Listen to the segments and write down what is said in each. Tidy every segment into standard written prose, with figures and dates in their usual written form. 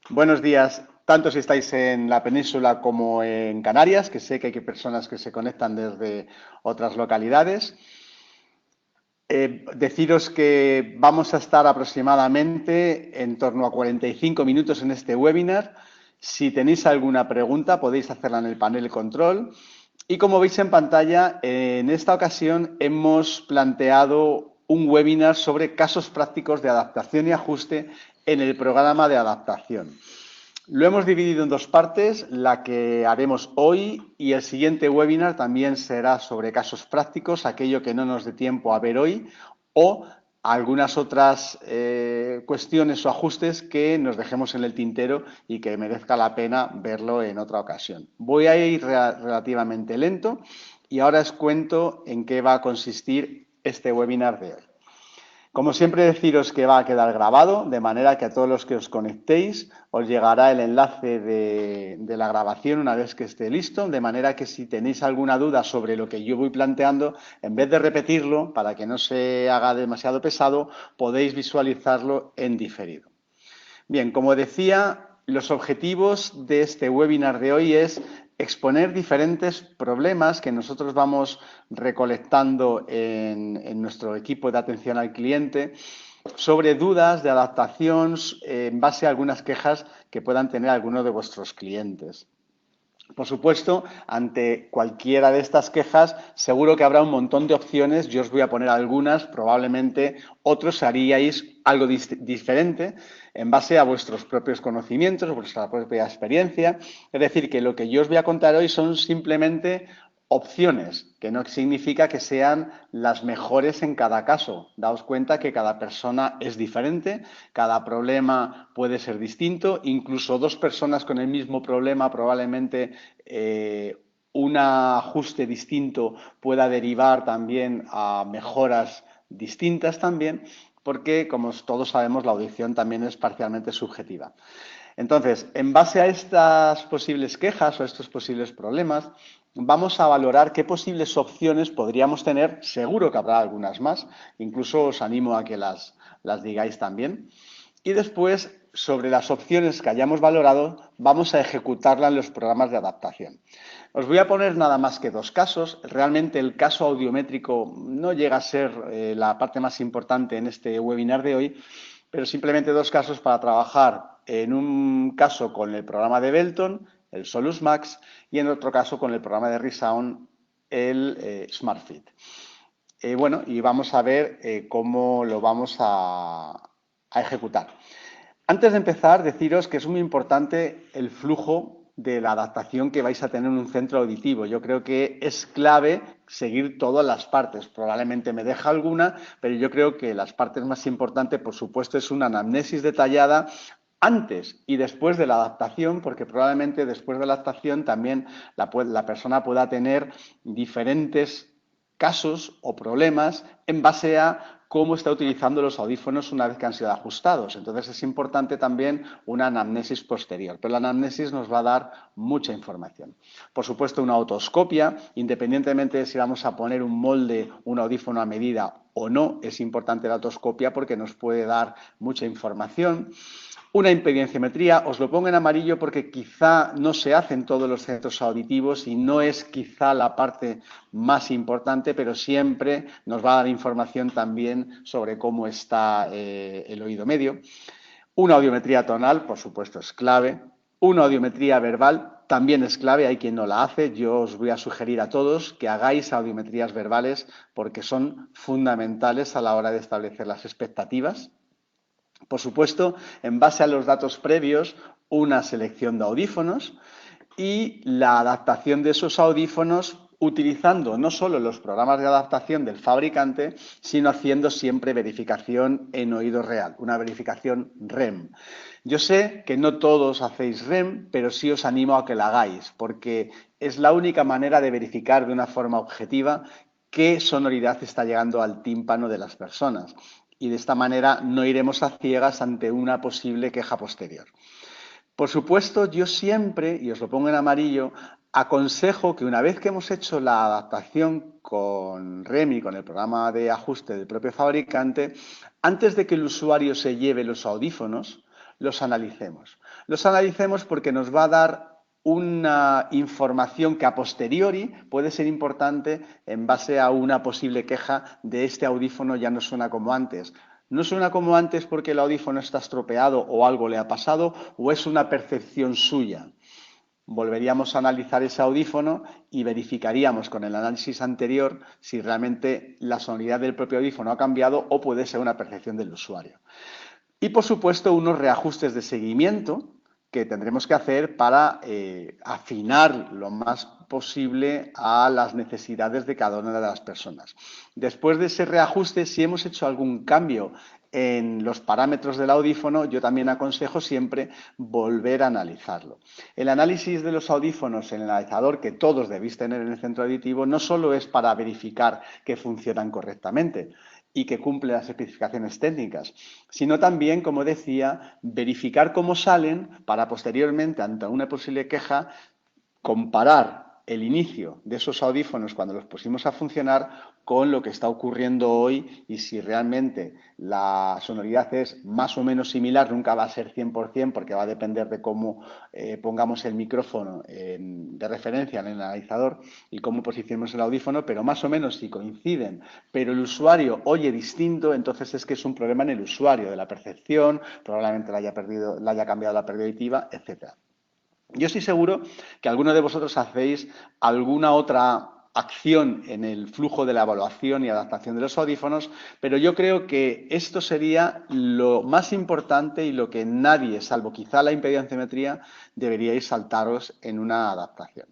Buenos días, tanto si estáis en la península como en Canarias, que sé que hay personas que se conectan desde otras localidades. Deciros que vamos a estar aproximadamente en torno a 45 minutos en este webinar. Si tenéis alguna pregunta, podéis hacerla en el panel de control. Y como veis en pantalla, en esta ocasión hemos planteado un webinar sobre casos prácticos de adaptación y ajuste en el programa de adaptación. Lo hemos dividido en dos partes, la que haremos hoy y el siguiente webinar también será sobre casos prácticos, aquello que no nos dé tiempo a ver hoy o algunas otras cuestiones o ajustes que nos dejemos en el tintero y que merezca la pena verlo en otra ocasión. Voy a ir relativamente lento y ahora os cuento en qué va a consistir este webinar de hoy. Como siempre, deciros que va a quedar grabado, de manera que a todos los que os conectéis os llegará el enlace de la grabación una vez que esté listo, de manera que si tenéis alguna duda sobre lo que yo voy planteando, en vez de repetirlo, para que no se haga demasiado pesado, podéis visualizarlo en diferido. Bien, como decía, los objetivos de este webinar de hoy es exponer diferentes problemas que nosotros vamos recolectando en nuestro equipo de atención al cliente sobre dudas de adaptación en base a algunas quejas que puedan tener algunos de vuestros clientes. Por supuesto, ante cualquiera de estas quejas, seguro que habrá un montón de opciones. Yo os voy a poner algunas, probablemente otros haríais algo diferente en base a vuestros propios conocimientos, vuestra propia experiencia. Es decir, que lo que yo os voy a contar hoy son simplemente opciones, que no significa que sean las mejores en cada caso. Daos cuenta que cada persona es diferente, cada problema puede ser distinto, incluso dos personas con el mismo problema probablemente un ajuste distinto pueda derivar también a mejoras distintas también, porque como todos sabemos la audición también es parcialmente subjetiva. Entonces, en base a estas posibles quejas o a estos posibles problemas, vamos a valorar qué posibles opciones podríamos tener. Seguro que habrá algunas más, incluso os animo a que las digáis también. Y después, sobre las opciones que hayamos valorado, vamos a ejecutarlas en los programas de adaptación. Os voy a poner nada más que dos casos. Realmente el caso audiométrico no llega a ser la parte más importante en este webinar de hoy, pero simplemente dos casos para trabajar en un caso con el programa de Belton, el Solus Max, y en otro caso con el programa de Resound, el SmartFit. Bueno, y vamos a ver cómo lo vamos a ejecutar. Antes de empezar, deciros que es muy importante el flujo de la adaptación que vais a tener en un centro auditivo. Yo creo que es clave seguir todas las partes. Probablemente me deja alguna, pero yo creo que las partes más importantes, por supuesto, es una anamnesis detallada antes y después de la adaptación, porque probablemente después de la adaptación también la persona pueda tener diferentes casos o problemas en base a cómo está utilizando los audífonos una vez que han sido ajustados. Entonces es importante también una anamnesis posterior, pero la anamnesis nos va a dar mucha información. Por supuesto, una otoscopia, independientemente de si vamos a poner un molde, un audífono a medida o no, es importante la otoscopia porque nos puede dar mucha información. Una impedienciometría, os lo pongo en amarillo porque quizá no se hace en todos los centros auditivos y no es quizá la parte más importante, pero siempre nos va a dar información también sobre cómo está el oído medio. Una audiometría tonal, por supuesto, es clave. Una audiometría verbal también es clave, hay quien no la hace. Yo os voy a sugerir a todos que hagáis audiometrías verbales porque son fundamentales a la hora de establecer las expectativas. Por supuesto, en base a los datos previos, una selección de audífonos y la adaptación de esos audífonos utilizando no solo los programas de adaptación del fabricante, sino haciendo siempre verificación en oído real, una verificación REM. Yo sé que no todos hacéis REM, pero sí os animo a que la hagáis, porque es la única manera de verificar de una forma objetiva qué sonoridad está llegando al tímpano de las personas. Y de esta manera no iremos a ciegas ante una posible queja posterior. Por supuesto, yo siempre, y os lo pongo en amarillo, aconsejo que una vez que hemos hecho la adaptación con REMI, con el programa de ajuste del propio fabricante, antes de que el usuario se lleve los audífonos, los analicemos. Los analicemos porque nos va a dar una información que a posteriori puede ser importante en base a una posible queja de este audífono ya no suena como antes. No suena como antes porque el audífono está estropeado o algo le ha pasado o es una percepción suya. Volveríamos a analizar ese audífono y verificaríamos con el análisis anterior si realmente la sonoridad del propio audífono ha cambiado o puede ser una percepción del usuario. Y por supuesto unos reajustes de seguimiento que tendremos que hacer para afinar lo más posible a las necesidades de cada una de las personas. Después de ese reajuste, si hemos hecho algún cambio en los parámetros del audífono, yo también aconsejo siempre volver a analizarlo. El análisis de los audífonos en el analizador que todos debéis tener en el centro auditivo no solo es para verificar que funcionan correctamente y que cumplen las especificaciones técnicas, sino también, como decía, verificar cómo salen para posteriormente, ante una posible queja, comparar el inicio de esos audífonos cuando los pusimos a funcionar con lo que está ocurriendo hoy y si realmente la sonoridad es más o menos similar, nunca va a ser 100% porque va a depender de cómo pongamos el micrófono de referencia en el analizador y cómo posicionemos el audífono, pero más o menos si coinciden, pero el usuario oye distinto, entonces es que es un problema en el usuario de la percepción, probablemente la haya cambiado la pérdida auditiva, etcétera. Yo estoy seguro que alguno de vosotros hacéis alguna otra acción en el flujo de la evaluación y adaptación de los audífonos, pero yo creo que esto sería lo más importante y lo que nadie, salvo quizá la impedanciometría, deberíais saltaros en una adaptación.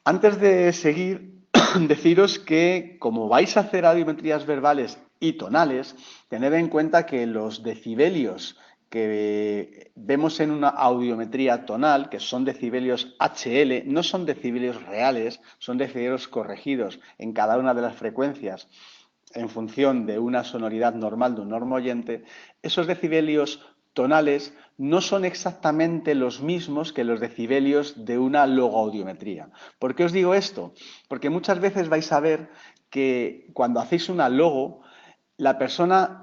Antes de seguir, deciros que como vais a hacer audiometrías verbales y tonales, tened en cuenta que los decibelios que vemos en una audiometría tonal, que son decibelios HL, no son decibelios reales, son decibelios corregidos en cada una de las frecuencias en función de una sonoridad normal de un normoyente. Esos decibelios tonales no son exactamente los mismos que los decibelios de una logoaudiometría. ¿Por qué os digo esto? Porque muchas veces vais a ver que cuando hacéis una logo, la persona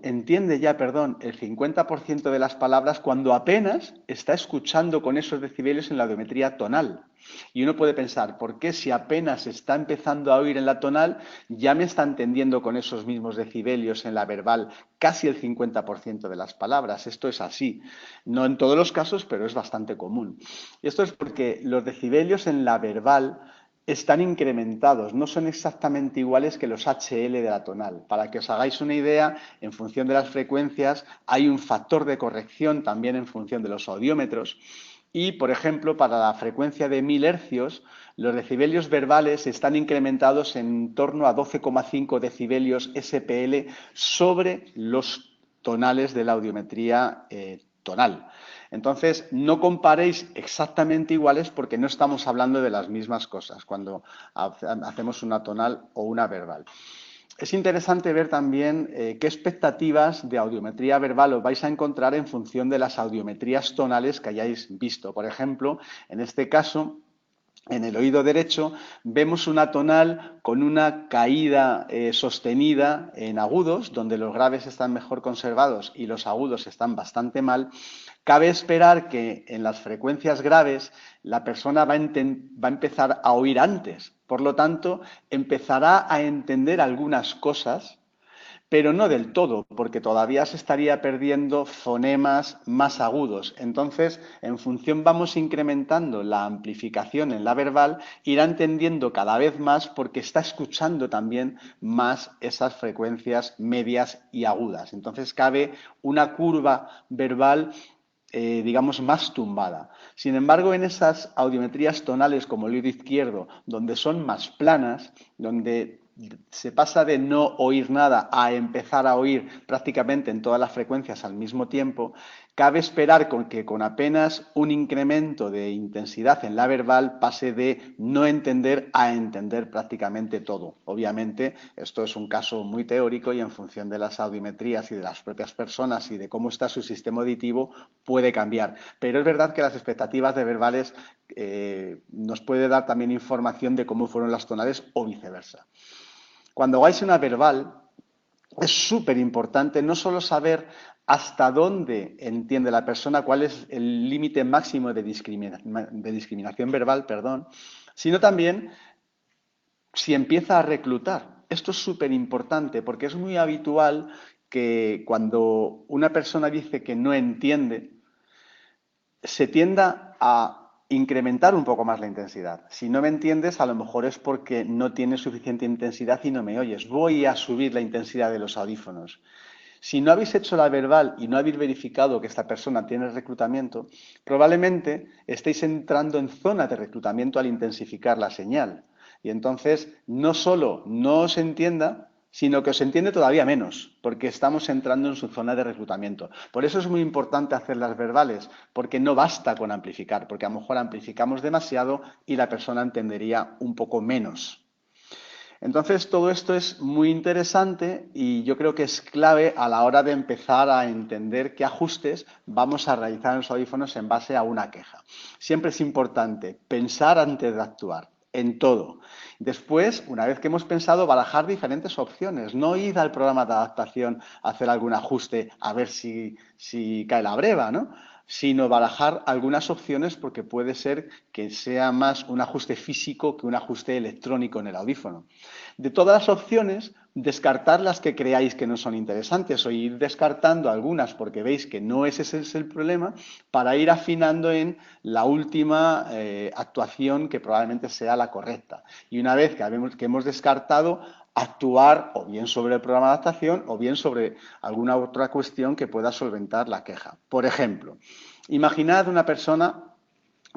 entiende ya, el 50% de las palabras cuando apenas está escuchando con esos decibelios en la audiometría tonal. Y uno puede pensar, ¿por qué si apenas está empezando a oír en la tonal, ya me está entendiendo con esos mismos decibelios en la verbal casi el 50% de las palabras? Esto es así. No en todos los casos, pero es bastante común. Y esto es porque los decibelios en la verbal están incrementados, no son exactamente iguales que los HL de la tonal. Para que os hagáis una idea, en función de las frecuencias hay un factor de corrección también en función de los audiómetros y, por ejemplo, para la frecuencia de 1000 hercios, los decibelios verbales están incrementados en torno a 12,5 decibelios SPL sobre los tonales de la audiometría tonal. Entonces, no comparéis exactamente iguales porque no estamos hablando de las mismas cosas cuando hacemos una tonal o una verbal. Es interesante ver también qué expectativas de audiometría verbal os vais a encontrar en función de las audiometrías tonales que hayáis visto. Por ejemplo, en este caso, en el oído derecho vemos una tonal con una caída sostenida en agudos, donde los graves están mejor conservados y los agudos están bastante mal. Cabe esperar que en las frecuencias graves la persona va a empezar a oír antes. Por lo tanto, empezará a entender algunas cosas, pero no del todo, porque todavía se estaría perdiendo fonemas más agudos. Entonces, en función vamos incrementando la amplificación en la verbal, irá entendiendo cada vez más porque está escuchando también más esas frecuencias medias y agudas. Entonces, cabe una curva verbal digamos, más tumbada. Sin embargo, en esas audiometrías tonales como el oído izquierdo, donde son más planas, donde se pasa de no oír nada a empezar a oír prácticamente en todas las frecuencias al mismo tiempo, cabe esperar que con apenas un incremento de intensidad en la verbal pase de no entender a entender prácticamente todo. Obviamente, esto es un caso muy teórico y en función de las audiometrías y de las propias personas y de cómo está su sistema auditivo puede cambiar. Pero es verdad que las expectativas de verbales nos puede dar también información de cómo fueron las tonales o viceversa. Cuando hagáis una verbal, es súper importante no solo saber hasta dónde entiende la persona, cuál es el límite máximo de discriminación verbal, perdón, sino también si empieza a reclutar. Esto es súper importante porque es muy habitual que cuando una persona dice que no entiende, se tienda a incrementar un poco más la intensidad. Si no me entiendes, a lo mejor es porque no tienes suficiente intensidad y no me oyes. Voy a subir la intensidad de los audífonos. Si no habéis hecho la verbal y no habéis verificado que esta persona tiene reclutamiento, probablemente estéis entrando en zona de reclutamiento al intensificar la señal. Y entonces no solo no os entienda, sino que os entiende todavía menos, porque estamos entrando en su zona de reclutamiento. Por eso es muy importante hacer las verbales, porque no basta con amplificar, porque a lo mejor amplificamos demasiado y la persona entendería un poco menos. Entonces, todo esto es muy interesante y yo creo que es clave a la hora de empezar a entender qué ajustes vamos a realizar en los audífonos en base a una queja. Siempre es importante pensar antes de actuar, en todo. Después, una vez que hemos pensado, barajar diferentes opciones. No ir al programa de adaptación a hacer algún ajuste a ver si cae la breva, ¿no? Sino barajar algunas opciones porque puede ser que sea más un ajuste físico que un ajuste electrónico en el audífono. De todas las opciones, descartar las que creáis que no son interesantes o ir descartando algunas porque veis que no ese es el problema para ir afinando en la última actuación que probablemente sea la correcta. Y una vez que hemos descartado, actuar o bien sobre el programa de adaptación o bien sobre alguna otra cuestión que pueda solventar la queja. Por ejemplo, imaginad una persona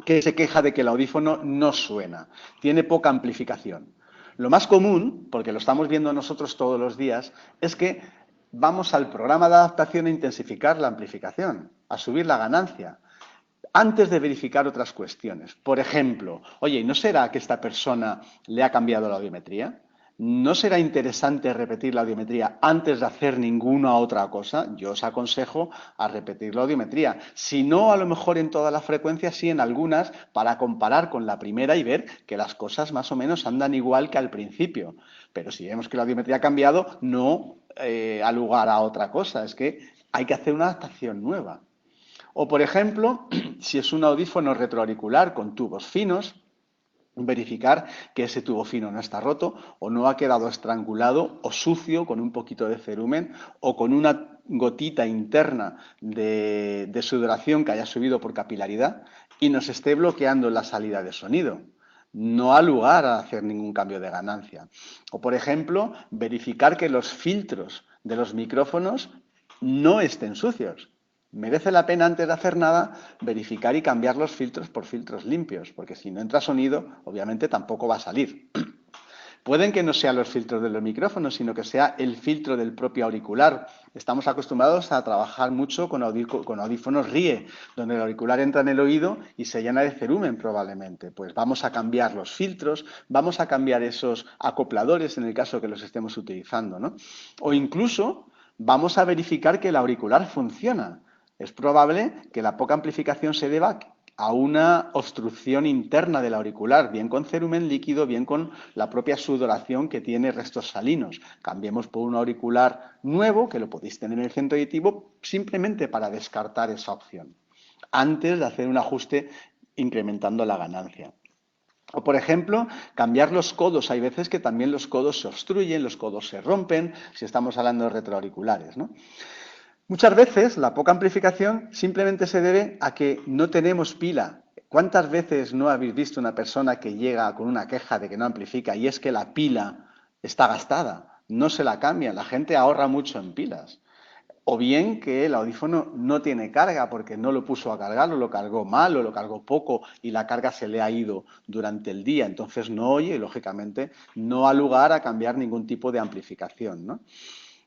que se queja de que el audífono no suena, tiene poca amplificación. Lo más común, porque lo estamos viendo nosotros todos los días, es que vamos al programa de adaptación a intensificar la amplificación, a subir la ganancia, antes de verificar otras cuestiones. Por ejemplo, oye, ¿no será que esta persona le ha cambiado la audiometría? ¿No será interesante repetir la audiometría antes de hacer ninguna otra cosa? Yo os aconsejo a repetir la audiometría. Si no, a lo mejor en todas las frecuencias, sí en algunas, para comparar con la primera y ver que las cosas más o menos andan igual que al principio. Pero si vemos que la audiometría ha cambiado, no al lugar a otra cosa. Es que hay que hacer una adaptación nueva. O, por ejemplo, si es un audífono retroauricular con tubos finos, verificar que ese tubo fino no está roto o no ha quedado estrangulado o sucio con un poquito de cerumen o con una gotita interna de sudoración que haya subido por capilaridad y nos esté bloqueando la salida de sonido. No ha lugar a hacer ningún cambio de ganancia. O, por ejemplo, verificar que los filtros de los micrófonos no estén sucios. Merece la pena antes de hacer nada verificar y cambiar los filtros por filtros limpios, porque si no entra sonido, obviamente tampoco va a salir. Pueden que no sean los filtros de los micrófonos, sino que sea el filtro del propio auricular. Estamos acostumbrados a trabajar mucho con audífonos RIE, donde el auricular entra en el oído y se llena de cerumen probablemente. Pues vamos a cambiar los filtros, vamos a cambiar esos acopladores en el caso que los estemos utilizando, ¿no? O incluso vamos a verificar que el auricular funciona. Es probable que la poca amplificación se deba a una obstrucción interna del auricular, bien con cerumen líquido, bien con la propia sudoración que tiene restos salinos. Cambiemos por un auricular nuevo, que lo podéis tener en el centro auditivo, simplemente para descartar esa opción, antes de hacer un ajuste incrementando la ganancia. O, por ejemplo, cambiar los codos. Hay veces que también los codos se obstruyen, los codos se rompen, si estamos hablando de retroauriculares, ¿no? Muchas veces la poca amplificación simplemente se debe a que no tenemos pila. ¿Cuántas veces no habéis visto una persona que llega con una queja de que no amplifica y es que la pila está gastada? No se la cambian, la gente ahorra mucho en pilas. O bien que el audífono no tiene carga porque no lo puso a cargar, o lo cargó mal, o lo cargó poco y la carga se le ha ido durante el día. Entonces no oye y lógicamente no ha lugar a cambiar ningún tipo de amplificación, ¿no?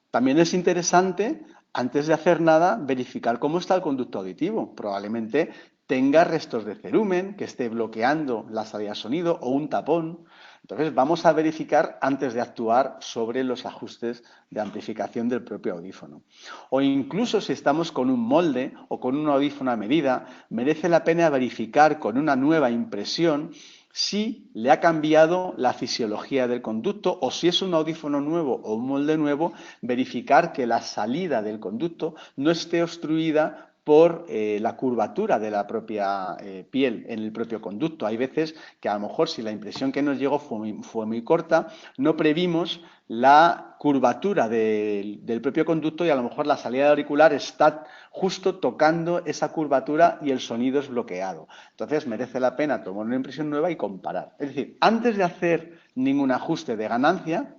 También es interesante, antes de hacer nada, verificar cómo está el conducto auditivo. Probablemente tenga restos de cerumen que esté bloqueando la salida de sonido o un tapón. Entonces vamos a verificar antes de actuar sobre los ajustes de amplificación del propio audífono. O incluso si estamos con un molde o con un audífono a medida, merece la pena verificar con una nueva impresión si le ha cambiado la fisiología del conducto o si es un audífono nuevo o un molde nuevo, verificar que la salida del conducto no esté obstruida por la curvatura de la propia piel en el propio conducto. Hay veces que a lo mejor si la impresión que nos llegó fue muy corta, no previmos la curvatura del propio conducto y a lo mejor la salida auricular está justo tocando esa curvatura y el sonido es bloqueado. Entonces merece la pena tomar una impresión nueva y comparar. Es decir, antes de hacer ningún ajuste de ganancia,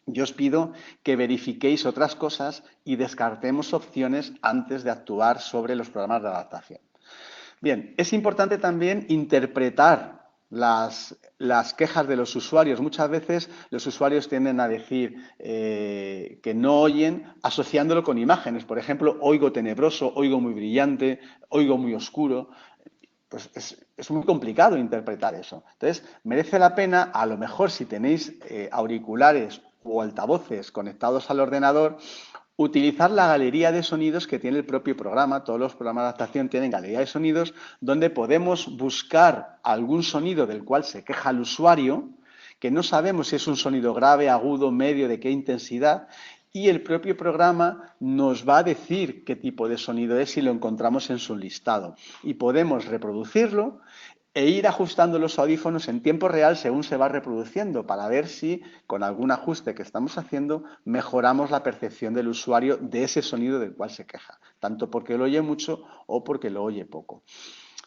yo os pido que verifiquéis otras cosas y descartemos opciones antes de actuar sobre los programas de adaptación. Bien, es importante también interpretar las quejas de los usuarios. Muchas veces los usuarios tienden a decir que no oyen asociándolo con imágenes. Por ejemplo, oigo tenebroso, oigo muy brillante, oigo muy oscuro. Pues es muy complicado interpretar eso. Entonces, merece la pena, a lo mejor si tenéis auriculares o altavoces conectados al ordenador, utilizar la galería de sonidos que tiene el propio programa. Todos los programas de adaptación tienen galería de sonidos donde podemos buscar algún sonido del cual se queja el usuario, que no sabemos si es un sonido grave, agudo, medio, de qué intensidad, y el propio programa nos va a decir qué tipo de sonido es si lo encontramos en su listado. Y podemos reproducirlo e ir ajustando los audífonos en tiempo real según se va reproduciendo para ver si con algún ajuste que estamos haciendo mejoramos la percepción del usuario de ese sonido del cual se queja, tanto porque lo oye mucho o porque lo oye poco.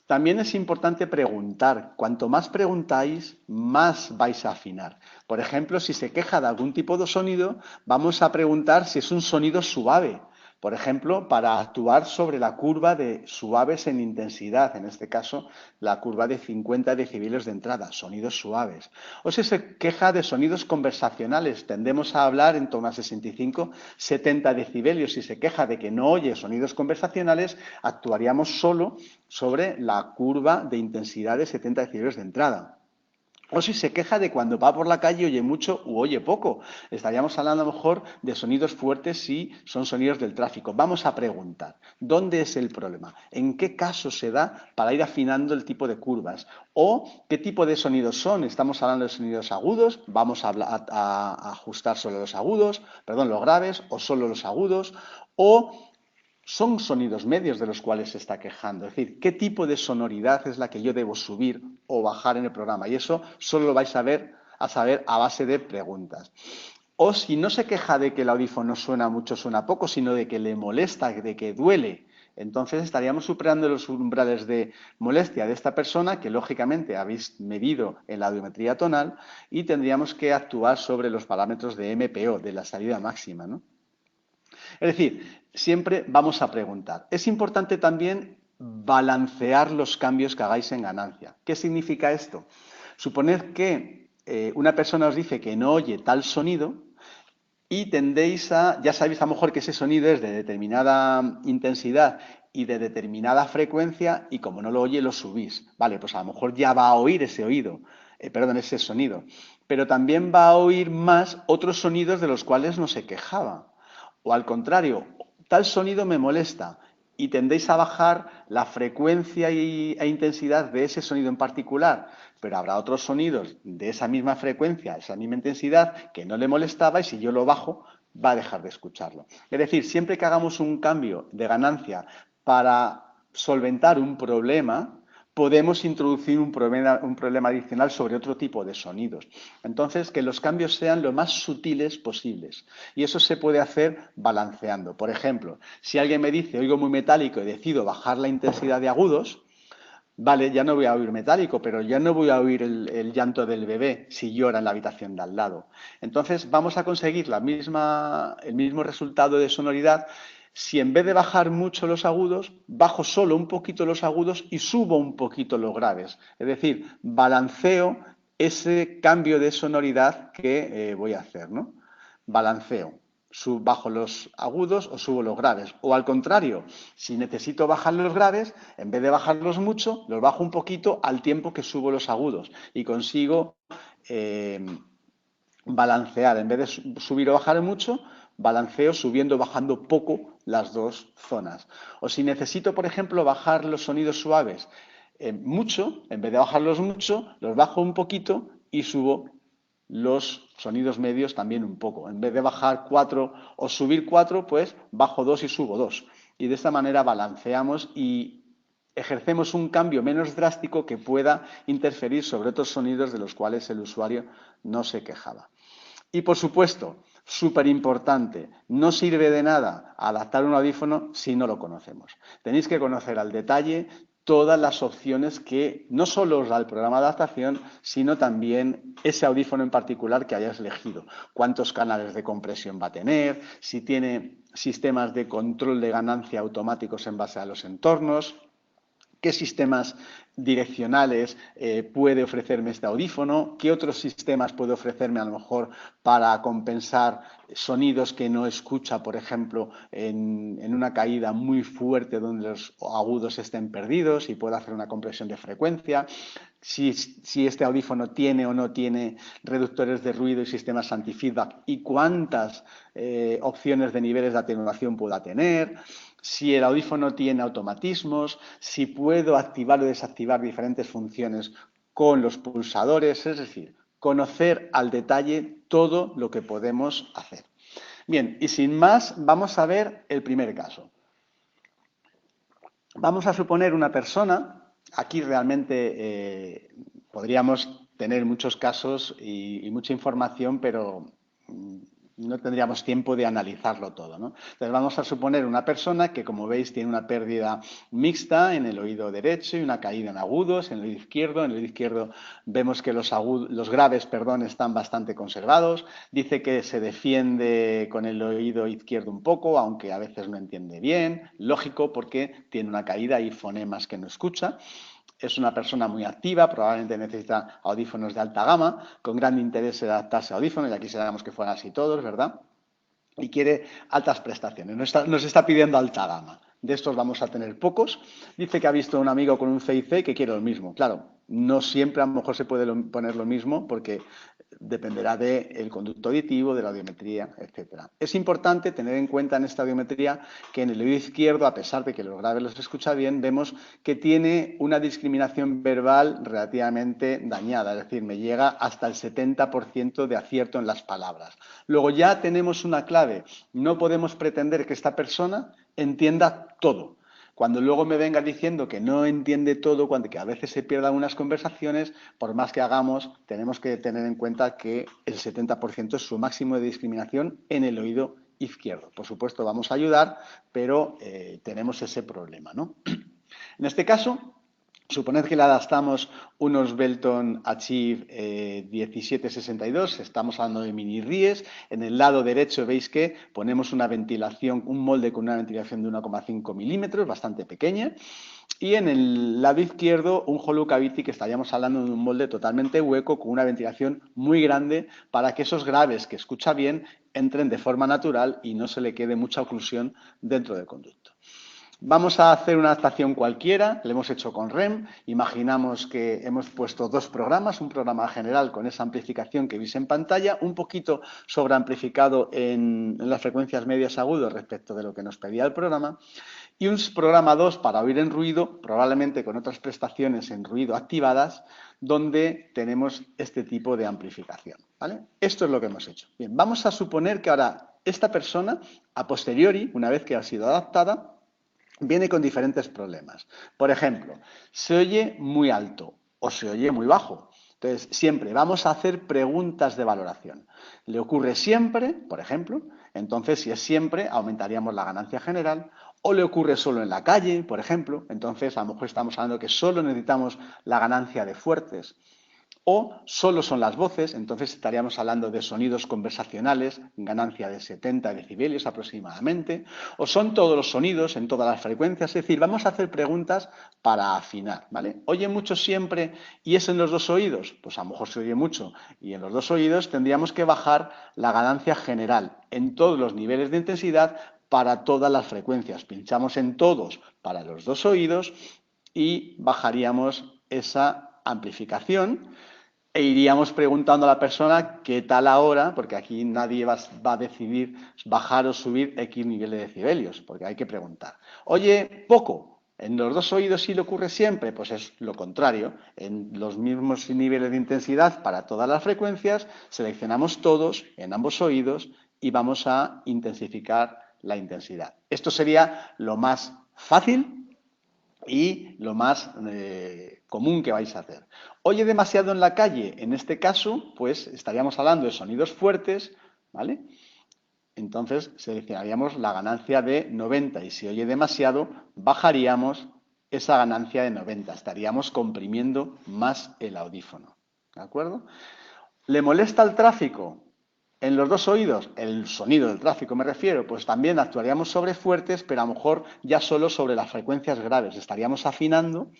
También es importante preguntar. Cuanto más preguntáis, más vais a afinar. Por ejemplo, si se queja de algún tipo de sonido, vamos a preguntar si es un sonido suave. Por ejemplo, para actuar sobre la curva de suaves en intensidad, en este caso la curva de 50 decibeles de entrada, sonidos suaves. O si se queja de sonidos conversacionales, tendemos a hablar en torno a 65-70 decibelios. Si se queja de que no oye sonidos conversacionales, actuaríamos solo sobre la curva de intensidad de 70 decibelios de entrada. O si se queja de cuando va por la calle oye mucho u oye poco. Estaríamos hablando a lo mejor de sonidos fuertes si son sonidos del tráfico. Vamos a preguntar, ¿dónde es el problema? ¿En qué caso se da para ir afinando el tipo de curvas? ¿O qué tipo de sonidos son? ¿Estamos hablando de sonidos agudos? Vamos a ajustar solo los agudos, perdón, los graves o solo los agudos. ¿O son sonidos medios de los cuales se está quejando? Es decir, ¿qué tipo de sonoridad es la que yo debo subir o bajar en el programa? Y eso solo lo vais a saber a base de preguntas. O si no se queja de que el audífono suena mucho, suena poco, sino de que le molesta, de que duele, entonces estaríamos superando los umbrales de molestia de esta persona que lógicamente habéis medido en la audiometría tonal y tendríamos que actuar sobre los parámetros de MPO, de la salida máxima, ¿no? Es decir, siempre vamos a preguntar. Es importante también balancear los cambios que hagáis en ganancia. ¿Qué significa esto? Suponed que una persona os dice que no oye tal sonido y tendéis ya sabéis a lo mejor que ese sonido es de determinada intensidad y de determinada frecuencia y como no lo oye lo subís. Vale, pues a lo mejor ya va a oír ese sonido. Pero también va a oír más otros sonidos de los cuales no se quejaba. O al contrario, tal sonido me molesta y tendéis a bajar la frecuencia e intensidad de ese sonido en particular, pero habrá otros sonidos de esa misma frecuencia, esa misma intensidad que no le molestaba y si yo lo bajo va a dejar de escucharlo. Es decir, siempre que hagamos un cambio de ganancia para solventar un problema, podemos introducir un problema adicional sobre otro tipo de sonidos. Entonces, que los cambios sean lo más sutiles posibles. Y eso se puede hacer balanceando. Por ejemplo, si alguien me dice, oigo muy metálico y decido bajar la intensidad de agudos, vale, ya no voy a oír metálico, pero ya no voy a oír el llanto del bebé si llora en la habitación de al lado. Entonces, vamos a conseguir el mismo resultado de sonoridad si en vez de bajar mucho los agudos, bajo solo un poquito los agudos y subo un poquito los graves. Es decir, balanceo ese cambio de sonoridad que voy a hacer, ¿no? Balanceo. Bajo los agudos o subo los graves. O al contrario, si necesito bajar los graves, en vez de bajarlos mucho, los bajo un poquito al tiempo que subo los agudos y consigo balancear. En vez de subir o bajar mucho, balanceo subiendo o bajando poco las dos zonas. O si necesito, por ejemplo, bajar los sonidos suaves mucho, en vez de bajarlos mucho, los bajo un poquito y subo los sonidos medios también un poco. En vez de bajar 4 o subir 4, pues bajo 2 y subo 2. Y de esta manera balanceamos y ejercemos un cambio menos drástico que pueda interferir sobre otros sonidos de los cuales el usuario no se quejaba. Y por supuesto, súper importante, no sirve de nada adaptar un audífono si no lo conocemos. Tenéis que conocer al detalle todas las opciones que no solo os da el programa de adaptación, sino también ese audífono en particular que hayas elegido. Cuántos canales de compresión va a tener, si tiene sistemas de control de ganancia automáticos en base a los entornos, qué sistemas direccionales puede ofrecerme este audífono, qué otros sistemas puede ofrecerme a lo mejor para compensar sonidos que no escucha, por ejemplo, en una caída muy fuerte donde los agudos estén perdidos y pueda hacer una compresión de frecuencia, si este audífono tiene o no tiene reductores de ruido y sistemas anti-feedback y cuántas opciones de niveles de atenuación pueda tener, si el audífono tiene automatismos, si puedo activar o desactivar diferentes funciones con los pulsadores, es decir, conocer al detalle todo lo que podemos hacer. Bien, y sin más, vamos a ver el primer caso. Vamos a suponer una persona, aquí realmente podríamos tener muchos casos y mucha información, pero no tendríamos tiempo de analizarlo todo, ¿no? Entonces vamos a suponer una persona que, como veis, tiene una pérdida mixta en el oído derecho y una caída en agudos en el oído izquierdo. En el oído izquierdo vemos que los graves, perdón, están bastante conservados. Dice que se defiende con el oído izquierdo un poco, aunque a veces no entiende bien. Lógico, porque tiene una caída y fonemas que no escucha. Es una persona muy activa, probablemente necesita audífonos de alta gama, con gran interés en adaptarse a audífonos, y aquí sabemos que fueran así todos, ¿verdad? Y quiere altas prestaciones, nos está pidiendo alta gama. De estos vamos a tener pocos. Dice que ha visto un amigo con un CIC que quiere lo mismo. Claro, no siempre a lo mejor se puede poner lo mismo porque dependerá del conducto auditivo, de la audiometría, etcétera. Es importante tener en cuenta en esta audiometría que en el oído izquierdo, a pesar de que los graves los escucha bien, vemos que tiene una discriminación verbal relativamente dañada, es decir, me llega hasta el 70% de acierto en las palabras. Luego ya tenemos una clave, no podemos pretender que esta persona entienda todo. Cuando luego me venga diciendo que no entiende todo, cuando que a veces se pierdan unas conversaciones, por más que hagamos, tenemos que tener en cuenta que el 70% es su máximo de discriminación en el oído izquierdo. Por supuesto, vamos a ayudar, pero tenemos ese problema, ¿no? En este caso, suponed que le adaptamos unos Belton Achieve 1762, estamos hablando de mini ries. En el lado derecho veis que ponemos una ventilación, un molde con una ventilación de 1,5 milímetros, bastante pequeña. Y en el lado izquierdo un hollow cavity, que estaríamos hablando de un molde totalmente hueco con una ventilación muy grande para que esos graves que escucha bien entren de forma natural y no se le quede mucha oclusión dentro del conducto. Vamos a hacer una adaptación cualquiera, lo hemos hecho con REM, imaginamos que hemos puesto dos programas, un programa general con esa amplificación que veis en pantalla, un poquito sobreamplificado en las frecuencias medias agudas respecto de lo que nos pedía el programa, y un programa 2 para oír en ruido, probablemente con otras prestaciones en ruido activadas, donde tenemos este tipo de amplificación, ¿vale? Esto es lo que hemos hecho. Bien, vamos a suponer que ahora esta persona, a posteriori, una vez que ha sido adaptada, viene con diferentes problemas. Por ejemplo, se oye muy alto o se oye muy bajo. Entonces, siempre vamos a hacer preguntas de valoración. ¿Le ocurre siempre, por ejemplo? Entonces, si es siempre, aumentaríamos la ganancia general. O le ocurre solo en la calle, por ejemplo. Entonces, a lo mejor estamos hablando que solo necesitamos la ganancia de fuertes. O solo son las voces, entonces estaríamos hablando de sonidos conversacionales, ganancia de 70 decibelios aproximadamente, o son todos los sonidos en todas las frecuencias, es decir, vamos a hacer preguntas para afinar, ¿vale? ¿Oye mucho siempre y es en los dos oídos? Pues a lo mejor se oye mucho y en los dos oídos tendríamos que bajar la ganancia general en todos los niveles de intensidad para todas las frecuencias. Pinchamos en todos para los dos oídos y bajaríamos esa amplificación. E iríamos preguntando a la persona qué tal ahora, porque aquí nadie va a decidir bajar o subir X nivel de decibelios, porque hay que preguntar. Oye, poco, ¿En los dos oídos sí le ocurre siempre? Pues es lo contrario. En los mismos niveles de intensidad para todas las frecuencias, seleccionamos todos en ambos oídos y vamos a intensificar la intensidad. Esto sería lo más fácil y lo más común que vais a hacer. ¿Oye demasiado en la calle? En este caso, pues estaríamos hablando de sonidos fuertes, ¿vale? Entonces seleccionaríamos la ganancia de 90 y si oye demasiado, bajaríamos esa ganancia de 90. Estaríamos comprimiendo más el audífono. ¿De acuerdo? ¿Le molesta el tráfico? En los dos oídos, el sonido del tráfico me refiero, pues también actuaríamos sobre fuertes, pero a lo mejor ya solo sobre las frecuencias graves. Estaríamos afinando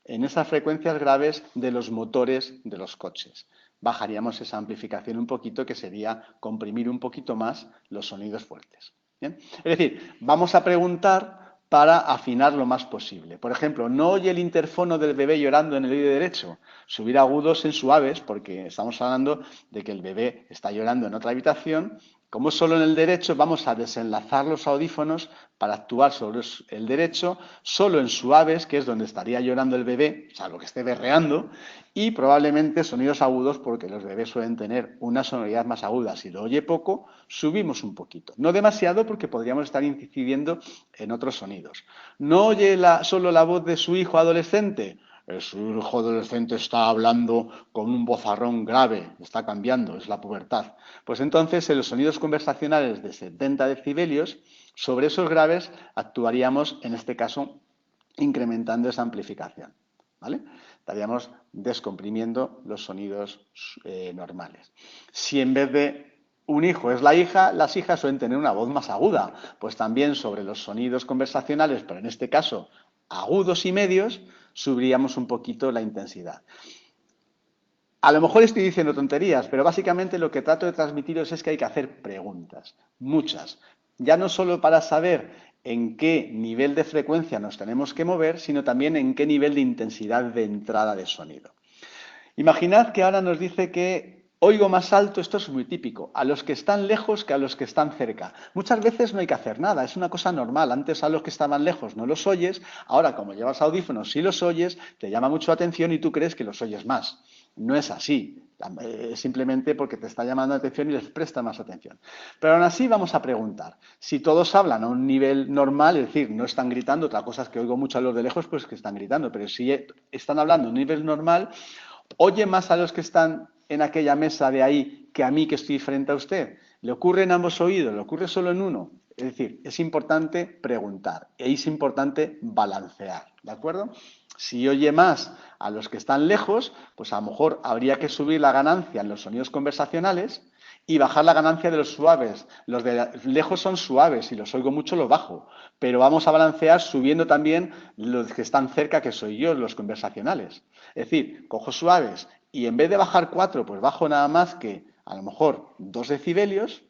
en esas frecuencias graves de los motores de los coches. Bajaríamos esa amplificación un poquito, que sería comprimir un poquito más los sonidos fuertes. ¿Bien? Es decir, vamos a preguntar para afinar lo más posible. Por ejemplo, no oye el interfono del bebé llorando en el oído derecho. Subir agudos en suaves, porque estamos hablando de que el bebé está llorando en otra habitación. Como solo en el derecho, vamos a desenlazar los audífonos para actuar sobre el derecho, solo en suaves, que es donde estaría llorando el bebé, salvo que esté berreando, y probablemente sonidos agudos, porque los bebés suelen tener una sonoridad más aguda. Si lo oye poco, subimos un poquito. No demasiado, porque podríamos estar incidiendo en otros sonidos. ¿No oye solo la voz de su hijo adolescente? Su hijo adolescente está hablando con un vozarrón grave, está cambiando, es la pubertad. Pues entonces en los sonidos conversacionales de 70 decibelios, sobre esos graves actuaríamos, en este caso, incrementando esa amplificación. ¿Vale? Estaríamos descomprimiendo los sonidos normales. Si en vez de un hijo es la hija, las hijas suelen tener una voz más aguda, pues también sobre los sonidos conversacionales, pero en este caso agudos y medios, subiríamos un poquito la intensidad. A lo mejor estoy diciendo tonterías, pero básicamente lo que trato de transmitiros es que hay que hacer preguntas, muchas, ya no solo para saber en qué nivel de frecuencia nos tenemos que mover, sino también en qué nivel de intensidad de entrada de sonido. Imaginad que ahora nos dice que oigo más alto, esto es muy típico, a los que están lejos que a los que están cerca. Muchas veces no hay que hacer nada, es una cosa normal. Antes a los que estaban lejos no los oyes, ahora como llevas audífonos sí los oyes, te llama mucho la atención y tú crees que los oyes más. No es así, simplemente porque te está llamando la atención y les presta más atención. Pero aún así vamos a preguntar, si todos hablan a un nivel normal, es decir, no están gritando, otra cosa es que oigo mucho a los de lejos, pues que están gritando, pero si están hablando a un nivel normal, ¿oye más a los que están en aquella mesa de ahí que a mí que estoy frente a usted? ¿Le ocurre en ambos oídos? ¿Le ocurre solo en uno? Es decir, es importante preguntar y es importante balancear, ¿de acuerdo? Si oye más a los que están lejos, pues a lo mejor habría que subir la ganancia en los sonidos conversacionales y bajar la ganancia de los suaves. Los de lejos son suaves y los oigo mucho, los bajo. Pero vamos a balancear subiendo también los que están cerca, que soy yo, los conversacionales. Es decir, cojo suaves y en vez de bajar 4, pues bajo nada más que a lo mejor 2 decibelios,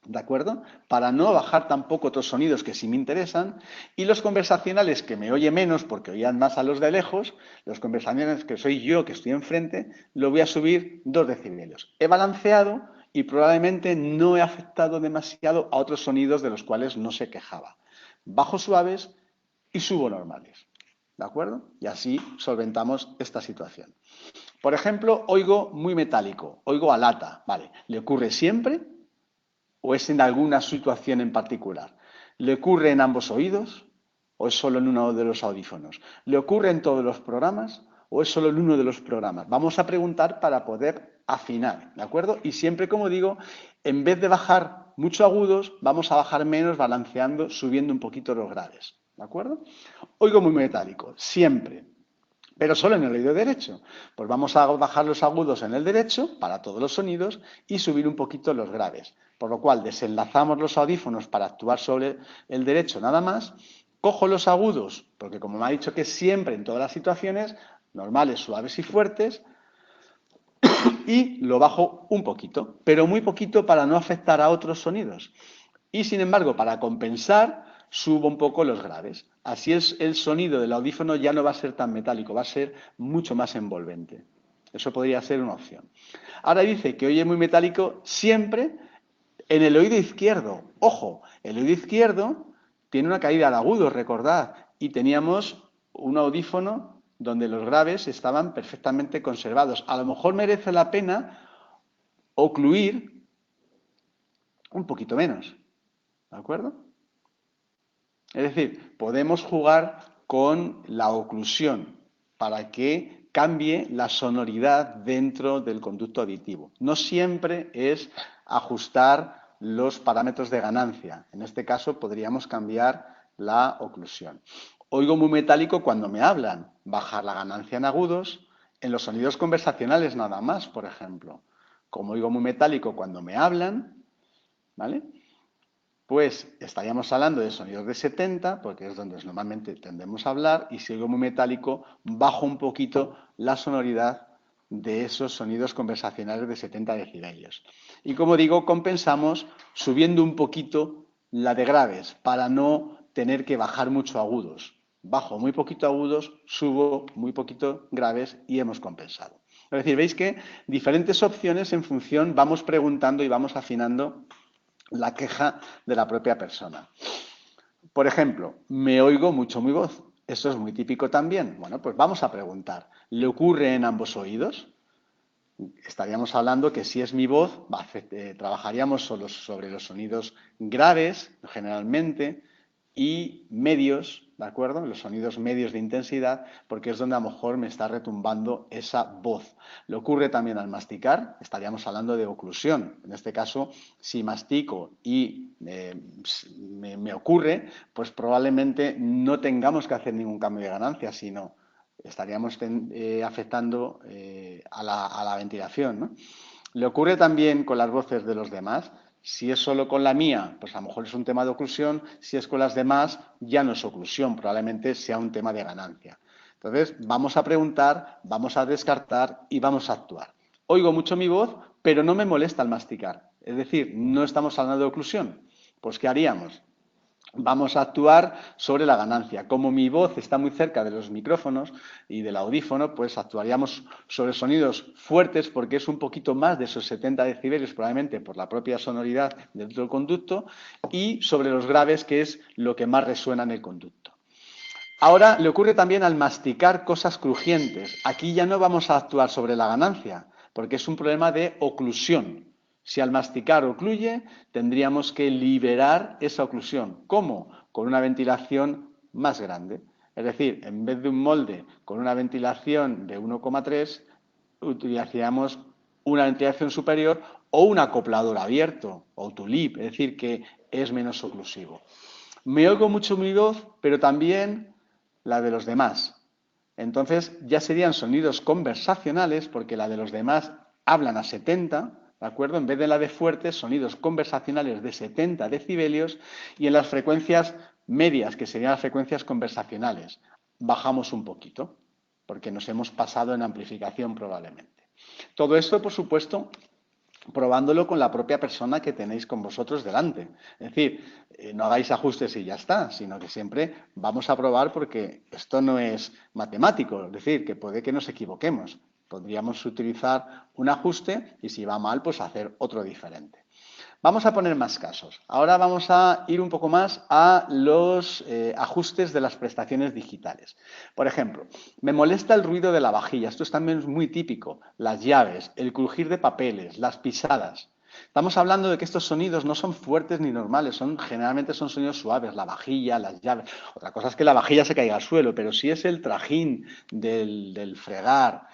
¿de acuerdo? Para no bajar tampoco otros sonidos que sí me interesan. Y los conversacionales que me oye menos porque oían más a los de lejos, los conversacionales que soy yo que estoy enfrente, lo voy a subir 2 decibelios. He balanceado y probablemente no he afectado demasiado a otros sonidos de los cuales no se quejaba. Bajo suaves y subo normales. ¿De acuerdo? Y así solventamos esta situación. Por ejemplo, oigo muy metálico, oigo a lata. Vale, ¿le ocurre siempre? ¿O es en alguna situación en particular? ¿Le ocurre en ambos oídos o es solo en uno de los audífonos? ¿Le ocurre en todos los programas o es solo en uno de los programas? Vamos a preguntar para poder afinar, ¿de acuerdo? Y siempre, como digo, en vez de bajar mucho agudos, vamos a bajar menos balanceando, subiendo un poquito los graves, ¿de acuerdo? Oigo muy metálico, siempre, pero solo en el oído derecho. Pues vamos a bajar los agudos en el derecho para todos los sonidos y subir un poquito los graves. Por lo cual desenlazamos los audífonos para actuar sobre el derecho nada más. Cojo los agudos, porque como me ha dicho que siempre en todas las situaciones, normales, suaves y fuertes, y lo bajo un poquito, pero muy poquito para no afectar a otros sonidos. Y sin embargo, para compensar, subo un poco los graves. Así el sonido del audífono ya no va a ser tan metálico, va a ser mucho más envolvente. Eso podría ser una opción. Ahora dice que oye muy metálico siempre en el oído izquierdo. Ojo, el oído izquierdo tiene una caída de agudos, recordad. y teníamos un audífono donde los graves estaban perfectamente conservados. A lo mejor merece la pena ocluir un poquito menos, ¿de acuerdo? Es decir, podemos jugar con la oclusión para que cambie la sonoridad dentro del conducto auditivo. No siempre es ajustar los parámetros de ganancia. En este caso podríamos cambiar la oclusión. Oigo muy metálico cuando me hablan, bajar la ganancia en agudos, en los sonidos conversacionales nada más, por ejemplo. Como oigo muy metálico cuando me hablan, ¿vale? Pues estaríamos hablando de sonidos de 70, porque es donde normalmente tendemos a hablar, y si oigo muy metálico, bajo un poquito la sonoridad de esos sonidos conversacionales de 70 decibelios. Y como digo, compensamos subiendo un poquito la de graves para no tener que bajar mucho agudos. Bajo muy poquito agudos, subo muy poquito graves y hemos compensado. Es decir, veis que diferentes opciones en función vamos preguntando y vamos afinando la queja de la propia persona. Por ejemplo, me oigo mucho mi voz. Esto es muy típico también. Bueno, pues vamos a preguntar, ¿le ocurre en ambos oídos? Estaríamos hablando que si es mi voz, trabajaríamos solo sobre los sonidos graves, generalmente, y medios, ¿de acuerdo? Los sonidos medios de intensidad, porque es donde a lo mejor me está retumbando esa voz. Le ocurre también al masticar, estaríamos hablando de oclusión. En este caso, si mastico y me ocurre, pues probablemente no tengamos que hacer ningún cambio de ganancia, sino estaríamos afectando a la ventilación, ¿no? Le ocurre también con las voces de los demás. Si es solo con la mía, pues a lo mejor es un tema de oclusión. Si es con las demás, ya no es oclusión, probablemente sea un tema de ganancia. Entonces, vamos a preguntar, vamos a descartar y vamos a actuar. Oigo mucho mi voz, pero no me molesta el masticar. Es decir, no estamos hablando de oclusión. Pues, ¿qué haríamos? Vamos a actuar sobre la ganancia. Como mi voz está muy cerca de los micrófonos y del audífono, pues actuaríamos sobre sonidos fuertes porque es un poquito más de esos 70 decibelios, probablemente por la propia sonoridad dentro del conducto, y sobre los graves, que es lo que más resuena en el conducto. Ahora le ocurre también al masticar cosas crujientes. Aquí ya no vamos a actuar sobre la ganancia, porque es un problema de oclusión. Si al masticar ocluye, tendríamos que liberar esa oclusión. ¿Cómo? Con una ventilación más grande. Es decir, en vez de un molde con una ventilación de 1,3, utilizaríamos una ventilación superior o un acoplador abierto, o tulip, es decir, que es menos oclusivo. Me oigo mucho mi voz, pero también la de los demás. Entonces ya serían sonidos conversacionales, porque la de los demás hablan a 70, ¿de acuerdo? En vez de la de fuertes, sonidos conversacionales de 70 decibelios, y en las frecuencias medias, que serían las frecuencias conversacionales, bajamos un poquito, porque nos hemos pasado en amplificación probablemente. Todo esto, por supuesto, probándolo con la propia persona que tenéis con vosotros delante. Es decir, no hagáis ajustes y ya está, sino que siempre vamos a probar porque esto no es matemático, es decir, que puede que nos equivoquemos. Podríamos utilizar un ajuste y si va mal, pues hacer otro diferente. Vamos a poner más casos. Ahora vamos a ir un poco más a los ajustes de las prestaciones digitales. Por ejemplo, me molesta el ruido de la vajilla. Esto es también muy típico. Las llaves, el crujir de papeles, las pisadas. Estamos hablando de que estos sonidos no son fuertes ni normales, generalmente son sonidos suaves, la vajilla, las llaves. Otra cosa es que la vajilla se caiga al suelo, pero si es el trajín del fregar,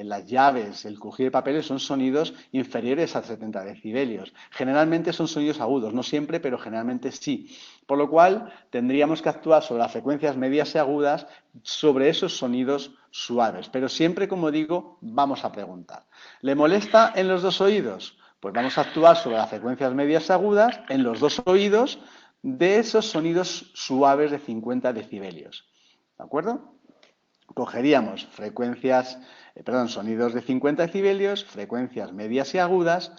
las llaves, el crujir de papeles son sonidos inferiores a 70 decibelios. Generalmente son sonidos agudos, no siempre, pero generalmente sí. Por lo cual tendríamos que actuar sobre las frecuencias medias y agudas, sobre esos sonidos suaves. Pero siempre, como digo, vamos a preguntar. ¿Le molesta en los dos oídos? Pues vamos a actuar sobre las frecuencias medias y agudas en los dos oídos de esos sonidos suaves de 50 decibelios. ¿De acuerdo? Cogeríamos sonidos de 50 decibelios, frecuencias medias y agudas,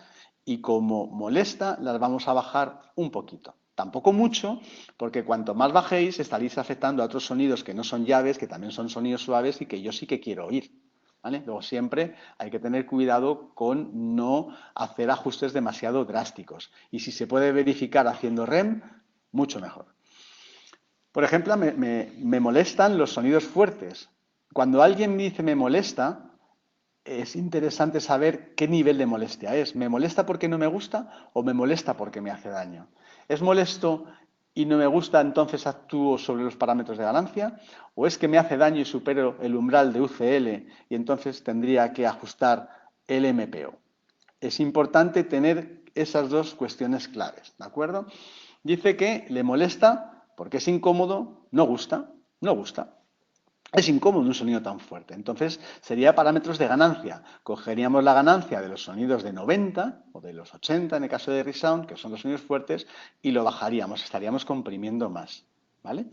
y como molesta, las vamos a bajar un poquito. Tampoco mucho, porque cuanto más bajéis, estaréis afectando a otros sonidos que no son llaves, que también son sonidos suaves y que yo sí que quiero oír. ¿Vale? Luego siempre hay que tener cuidado con no hacer ajustes demasiado drásticos. Y si se puede verificar haciendo REM, mucho mejor. Por ejemplo, me molestan los sonidos fuertes. Cuando alguien me dice me molesta, es interesante saber qué nivel de molestia es. ¿Me molesta porque no me gusta o me molesta porque me hace daño? ¿Es molesto y no me gusta, entonces actúo sobre los parámetros de ganancia? ¿O es que me hace daño y supero el umbral de UCL y entonces tendría que ajustar el MPO? Es importante tener esas dos cuestiones claves, ¿de acuerdo? Dice que le molesta porque es incómodo, no gusta, no gusta. Es incómodo un sonido tan fuerte. Entonces, sería parámetros de ganancia. Cogeríamos la ganancia de los sonidos de 90 o de los 80 en el caso de resound, que son los sonidos fuertes, y lo bajaríamos, estaríamos comprimiendo más. ¿Vale?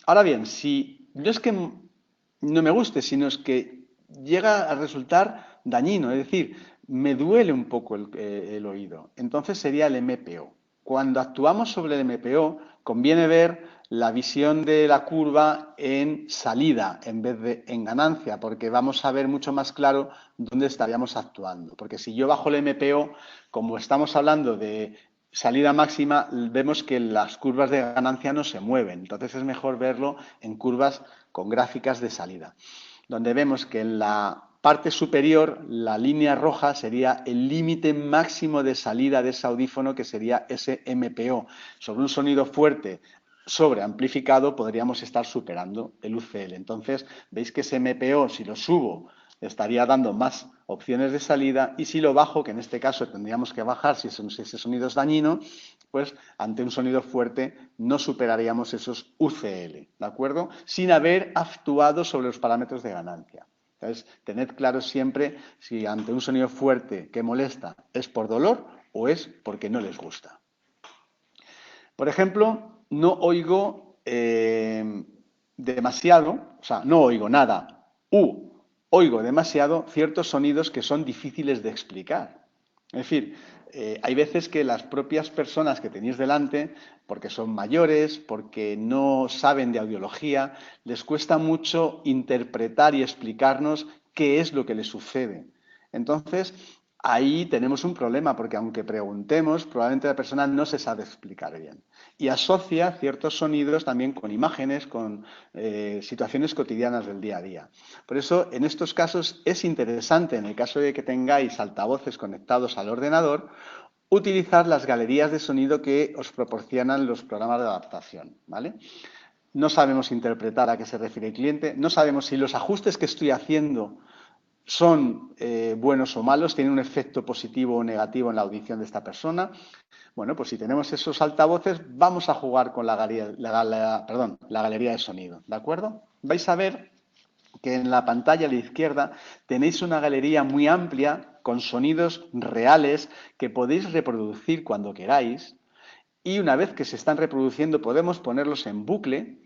Ahora bien, si no es que no me guste, sino es que llega a resultar dañino, es decir, me duele un poco el oído, entonces sería el MPO. Cuando actuamos sobre el MPO, conviene ver la visión de la curva en salida en vez de en ganancia, porque vamos a ver mucho más claro dónde estaríamos actuando. Porque si yo bajo el MPO, como estamos hablando de salida máxima, vemos que las curvas de ganancia no se mueven. Entonces es mejor verlo en curvas con gráficas de salida, donde vemos que en la parte superior la línea roja sería el límite máximo de salida de ese audífono, que sería ese MPO. Sobre un sonido fuerte sobreamplificado podríamos estar superando el UCL. Entonces, veis que ese MPO, si lo subo, estaría dando más opciones de salida, y si lo bajo, que en este caso tendríamos que bajar si ese sonido es dañino, pues ante un sonido fuerte no superaríamos esos UCL, ¿de acuerdo? Sin haber actuado sobre los parámetros de ganancia. Entonces, tened claro siempre si ante un sonido fuerte que molesta es por dolor o es porque no les gusta. Por ejemplo, no oigo demasiado, o sea, no oigo nada, oigo demasiado ciertos sonidos que son difíciles de explicar. Es decir, hay veces que las propias personas que tenéis delante, porque son mayores, porque no saben de audiología, les cuesta mucho interpretar y explicarnos qué es lo que les sucede. Entonces, ahí tenemos un problema, porque aunque preguntemos, probablemente la persona no se sabe explicar bien. Y asocia ciertos sonidos también con imágenes, con situaciones cotidianas del día a día. Por eso, en estos casos es interesante, en el caso de que tengáis altavoces conectados al ordenador, utilizar las galerías de sonido que os proporcionan los programas de adaptación, ¿vale? No sabemos interpretar a qué se refiere el cliente, no sabemos si los ajustes que estoy haciendo son buenos o malos, tienen un efecto positivo o negativo en la audición de esta persona. Bueno, pues si tenemos esos altavoces, vamos a jugar con la galería de sonido, ¿de acuerdo? Vais a ver que en la pantalla a la izquierda tenéis una galería muy amplia con sonidos reales que podéis reproducir cuando queráis, y una vez que se están reproduciendo podemos ponerlos en bucle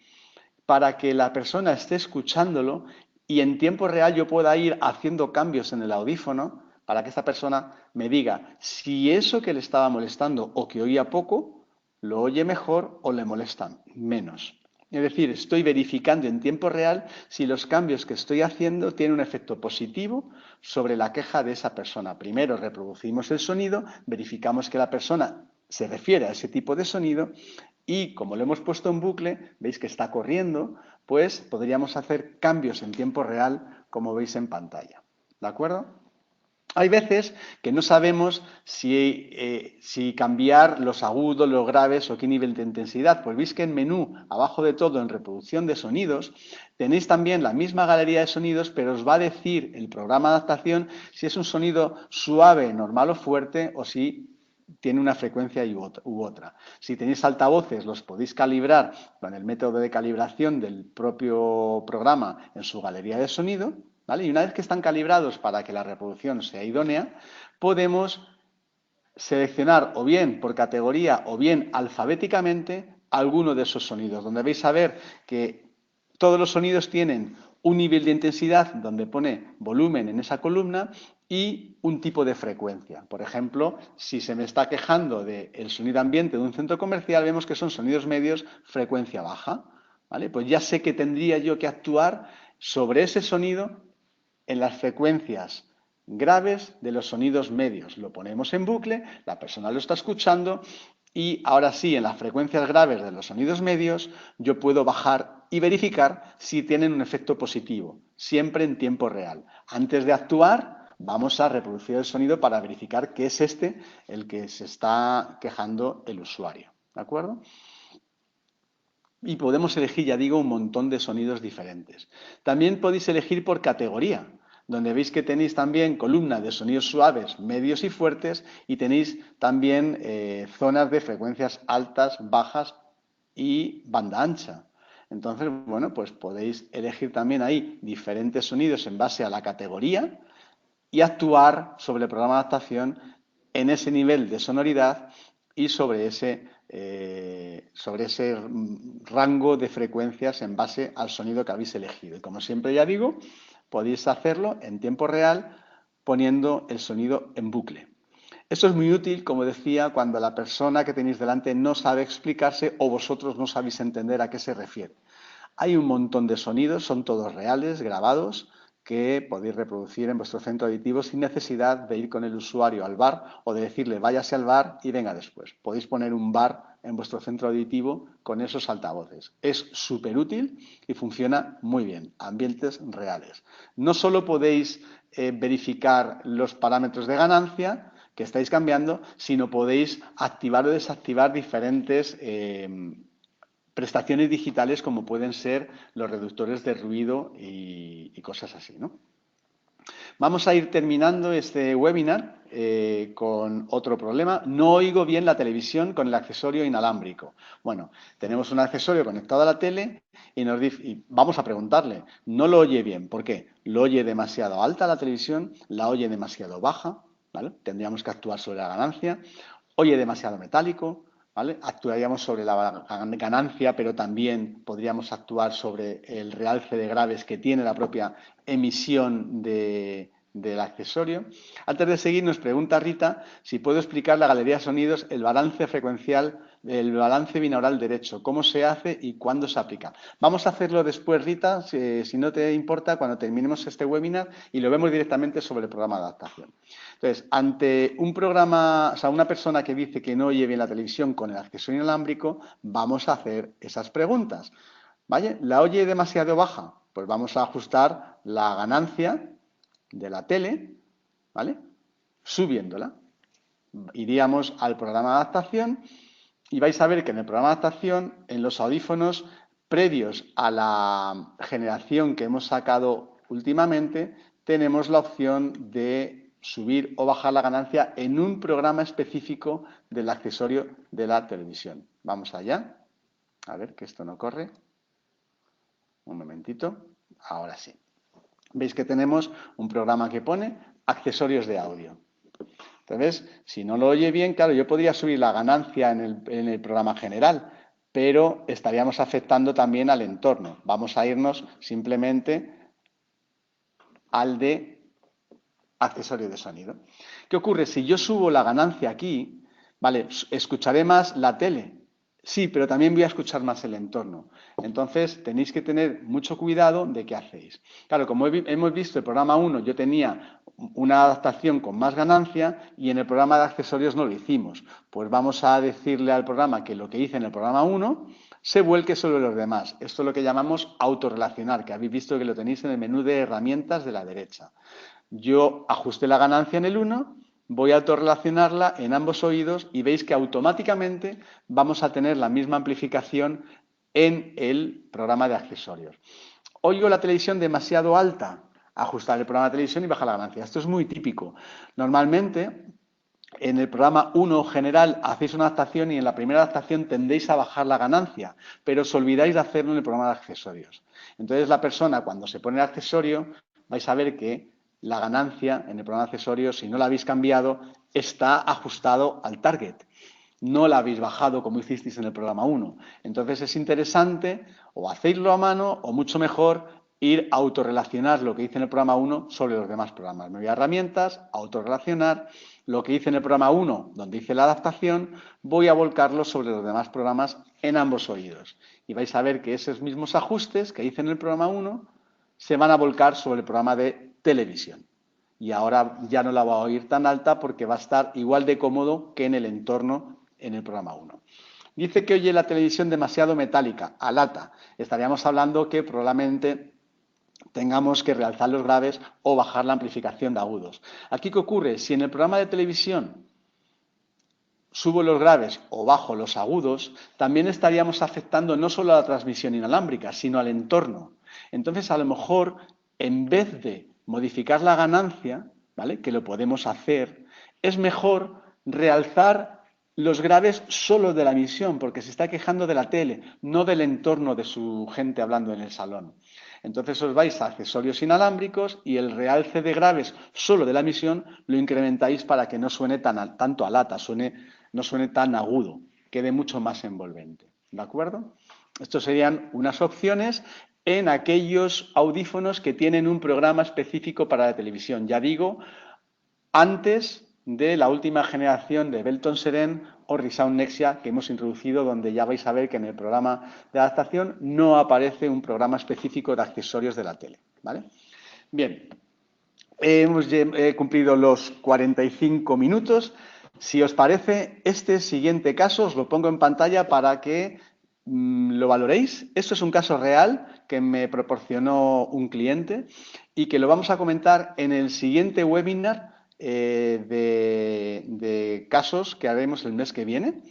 para que la persona esté escuchándolo y en tiempo real yo pueda ir haciendo cambios en el audífono para que esta persona me diga si eso que le estaba molestando o que oía poco lo oye mejor o le molestan menos. Es decir, estoy verificando en tiempo real si los cambios que estoy haciendo tienen un efecto positivo sobre la queja de esa persona. Primero reproducimos el sonido, verificamos que la persona se refiere a ese tipo de sonido, y como lo hemos puesto en bucle, veis que está corriendo, pues podríamos hacer cambios en tiempo real, como veis en pantalla. ¿De acuerdo? Hay veces que no sabemos si cambiar los agudos, los graves o qué nivel de intensidad. Pues veis que en menú, abajo de todo, en reproducción de sonidos, tenéis también la misma galería de sonidos, pero os va a decir el programa de adaptación si es un sonido suave, normal o fuerte, o si tiene una frecuencia u otra. Si tenéis altavoces, los podéis calibrar con el método de calibración del propio programa en su galería de sonido, ¿vale? Y una vez que están calibrados para que la reproducción sea idónea, podemos seleccionar o bien por categoría o bien alfabéticamente alguno de esos sonidos, donde vais a ver que todos los sonidos tienen un nivel de intensidad donde pone volumen en esa columna y un tipo de frecuencia. Por ejemplo, si se me está quejando del sonido ambiente de un centro comercial, vemos que son sonidos medios, frecuencia baja, ¿vale? Pues ya sé que tendría yo que actuar sobre ese sonido en las frecuencias graves de los sonidos medios. Lo ponemos en bucle, la persona lo está escuchando Y ahora sí, en las frecuencias graves de los sonidos medios, yo puedo bajar y verificar si tienen un efecto positivo, siempre en tiempo real. Antes de actuar, vamos a reproducir el sonido para verificar que es este el que se está quejando el usuario. ¿De acuerdo? Y podemos elegir, ya digo, un montón de sonidos diferentes. También podéis elegir por categoría, donde veis que tenéis también columnas de sonidos suaves, medios y fuertes, y tenéis también zonas de frecuencias altas, bajas y banda ancha. Entonces, bueno, pues podéis elegir también ahí diferentes sonidos en base a la categoría y actuar sobre el programa de adaptación en ese nivel de sonoridad y sobre ese rango de frecuencias en base al sonido que habéis elegido. Y como siempre ya digo, podéis hacerlo en tiempo real poniendo el sonido en bucle. Esto es muy útil, como decía, cuando la persona que tenéis delante no sabe explicarse o vosotros no sabéis entender a qué se refiere. Hay un montón de sonidos, son todos reales, grabados, que podéis reproducir en vuestro centro auditivo sin necesidad de ir con el usuario al bar o de decirle váyase al bar y venga después. Podéis poner un bar en vuestro centro auditivo con esos altavoces. Es súper útil y funciona muy bien. Ambientes reales. No solo podéis verificar los parámetros de ganancia que estáis cambiando, sino podéis activar o desactivar diferentes prestaciones digitales como pueden ser los reductores de ruido y cosas así, ¿no? Vamos a ir terminando este webinar con otro problema. No oigo bien la televisión con el accesorio inalámbrico. Bueno, tenemos un accesorio conectado a la tele y vamos a preguntarle, no lo oye bien. ¿Por qué? Lo oye demasiado alta la televisión, la oye demasiado baja, ¿vale? Tendríamos que actuar sobre la ganancia. Oye demasiado metálico, ¿vale? Actuaríamos sobre la ganancia, pero también podríamos actuar sobre el realce de graves que tiene la propia emisión del accesorio. Antes de seguir, nos pregunta Rita si puedo explicar la galería de sonidos, el balance frecuencial, el balance binaural derecho, cómo se hace y cuándo se aplica. Vamos a hacerlo después, Rita, si no te importa, cuando terminemos este webinar y lo vemos directamente sobre el programa de adaptación. Entonces, ante un programa, o sea, una persona que dice que no oye bien la televisión con el accesorio inalámbrico, vamos a hacer esas preguntas. ¿Vale? ¿La oye demasiado baja? Pues vamos a ajustar la ganancia de la tele, ¿vale? Subiéndola. Iríamos al programa de adaptación y vais a ver que en el programa de adaptación, en los audífonos previos a la generación que hemos sacado últimamente, tenemos la opción de subir o bajar la ganancia en un programa específico del accesorio de la televisión. Vamos allá. A ver que esto no corre. Un momentito. Ahora sí. Veis que tenemos un programa que pone accesorios de audio. Entonces, si no lo oye bien, claro, yo podría subir la ganancia en el programa general, pero estaríamos afectando también al entorno. Vamos a irnos simplemente al de accesorios de sonido. ¿Qué ocurre? Si yo subo la ganancia aquí, vale, escucharé más la tele. Sí, pero también voy a escuchar más el entorno. Entonces, tenéis que tener mucho cuidado de qué hacéis. Claro, como hemos visto el programa 1, yo tenía una adaptación con más ganancia y en el programa de accesorios no lo hicimos. Pues vamos a decirle al programa que lo que hice en el programa 1 se vuelque sobre los demás. Esto es lo que llamamos autorrelacionar, que habéis visto que lo tenéis en el menú de herramientas de la derecha. Yo ajusté la ganancia en el 1, voy a autorrelacionarla en ambos oídos y veis que automáticamente vamos a tener la misma amplificación en el programa de accesorios. Oigo la televisión demasiado alta, ajustar el programa de televisión y bajar la ganancia. Esto es muy típico. Normalmente en el programa 1 general hacéis una adaptación y en la primera adaptación tendéis a bajar la ganancia, pero os olvidáis de hacerlo en el programa de accesorios. Entonces la persona cuando se pone el accesorio vais a ver que la ganancia en el programa de accesorios, si no la habéis cambiado, está ajustado al target. No la habéis bajado como hicisteis en el programa 1. Entonces es interesante o hacéislo a mano o mucho mejor ir a autorrelacionar lo que hice en el programa 1 sobre los demás programas. Me voy a herramientas, autorrelacionar lo que hice en el programa 1, donde hice la adaptación, voy a volcarlo sobre los demás programas en ambos oídos. Y vais a ver que esos mismos ajustes que hice en el programa 1 se van a volcar sobre el programa de televisión. Y ahora ya no la va a oír tan alta porque va a estar igual de cómodo que en el entorno en el programa 1. Dice que oye la televisión demasiado metálica, a lata. Estaríamos hablando que probablemente tengamos que realzar los graves o bajar la amplificación de agudos. Aquí, ¿qué ocurre? Si en el programa de televisión subo los graves o bajo los agudos, también estaríamos afectando no solo a la transmisión inalámbrica, sino al entorno. Entonces, a lo mejor, en vez de modificar la ganancia, ¿vale?, que lo podemos hacer, es mejor realzar los graves solo de la emisión, porque se está quejando de la tele, no del entorno de su gente hablando en el salón. Entonces os vais a accesorios inalámbricos y el realce de graves solo de la emisión lo incrementáis para que no suene tanto a lata, no suene tan agudo, quede mucho más envolvente. ¿De acuerdo? Estas serían unas opciones en aquellos audífonos que tienen un programa específico para la televisión. Ya digo, antes de la última generación de Belton Seren o Resound Nexia que hemos introducido, donde ya vais a ver que en el programa de adaptación no aparece un programa específico de accesorios de la tele, ¿vale? Bien, hemos cumplido los 45 minutos. Si os parece, este siguiente caso os lo pongo en pantalla para que lo valoréis. Esto es un caso real que me proporcionó un cliente y que lo vamos a comentar en el siguiente webinar de casos que haremos el mes que viene.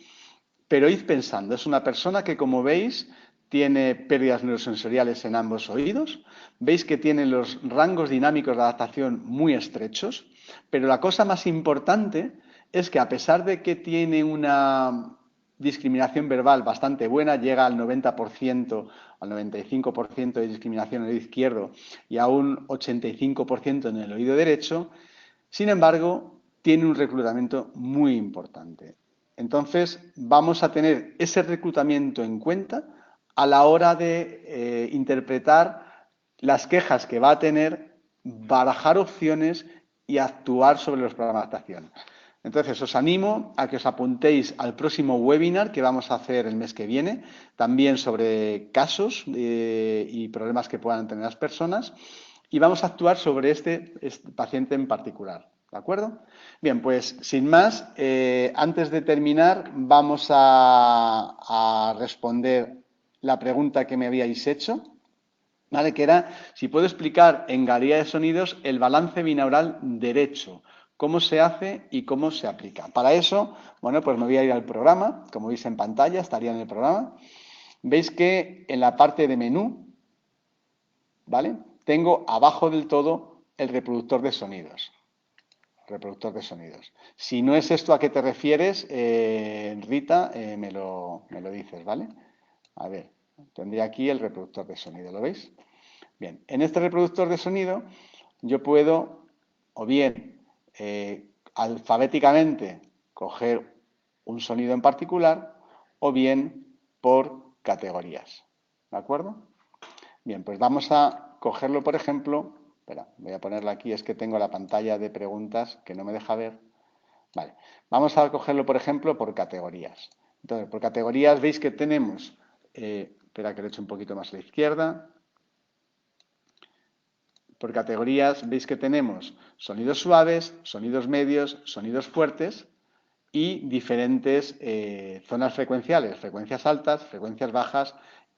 Pero id pensando, es una persona que, como veis, tiene pérdidas neurosensoriales en ambos oídos. Veis que tiene los rangos dinámicos de adaptación muy estrechos, pero la cosa más importante es que, a pesar de que tiene una discriminación verbal bastante buena, llega al 90%, al 95% de discriminación en el oído izquierdo y a un 85% en el oído derecho, sin embargo, tiene un reclutamiento muy importante. Entonces, vamos a tener ese reclutamiento en cuenta a la hora de interpretar las quejas que va a tener, barajar opciones y actuar sobre los programas de adaptación. Entonces, os animo a que os apuntéis al próximo webinar que vamos a hacer el mes que viene, también sobre casos y problemas que puedan tener las personas, y vamos a actuar sobre este paciente en particular. ¿De acuerdo? Bien, pues sin más, antes de terminar, vamos a responder la pregunta que me habíais hecho, ¿vale? Que era si puedo explicar en galería de sonidos el balance binaural derecho, cómo se hace y cómo se aplica. Para eso, bueno, pues me voy a ir al programa, como veis en pantalla, estaría en el programa. Veis que en la parte de menú, ¿vale?, tengo abajo del todo el reproductor de sonidos. Reproductor de sonidos. Si no es esto a qué te refieres, Rita, me lo dices, ¿vale? A ver, tendría aquí el reproductor de sonido, ¿lo veis? Bien, en este reproductor de sonido yo puedo o bien alfabéticamente coger un sonido en particular o bien por categorías, ¿de acuerdo? Bien, pues vamos a cogerlo, por ejemplo. Espera, voy a ponerla aquí, es que tengo la pantalla de preguntas que no me deja ver. Vale, vamos a cogerlo, por ejemplo, por categorías. Entonces, por categorías veis que tenemos, espera que lo he hecho un poquito más a la izquierda. Por categorías veis que tenemos sonidos suaves, sonidos medios, sonidos fuertes y diferentes zonas frecuenciales, frecuencias altas, frecuencias bajas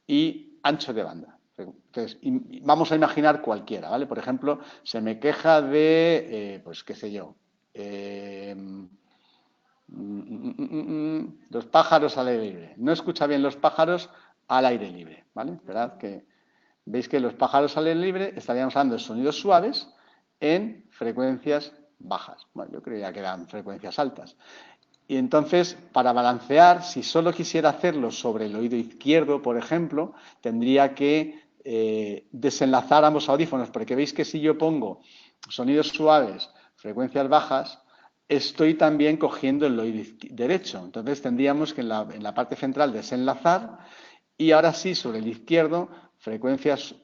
y ancho de banda. Entonces, vamos a imaginar cualquiera, ¿vale? Por ejemplo, se me queja de, pues qué sé yo, los pájaros al aire libre. No escucha bien los pájaros al aire libre, ¿vale? Esperad que veis que los pájaros al aire libre estaríamos hablando de sonidos suaves en frecuencias bajas. Bueno, yo creía que eran frecuencias altas. Y entonces, para balancear, si solo quisiera hacerlo sobre el oído izquierdo, por ejemplo, tendría que desenlazar ambos audífonos, porque veis que si yo pongo sonidos suaves, frecuencias bajas, estoy también cogiendo el oído derecho. Entonces tendríamos que en la parte central desenlazar y ahora sí, sobre el izquierdo, frecuencias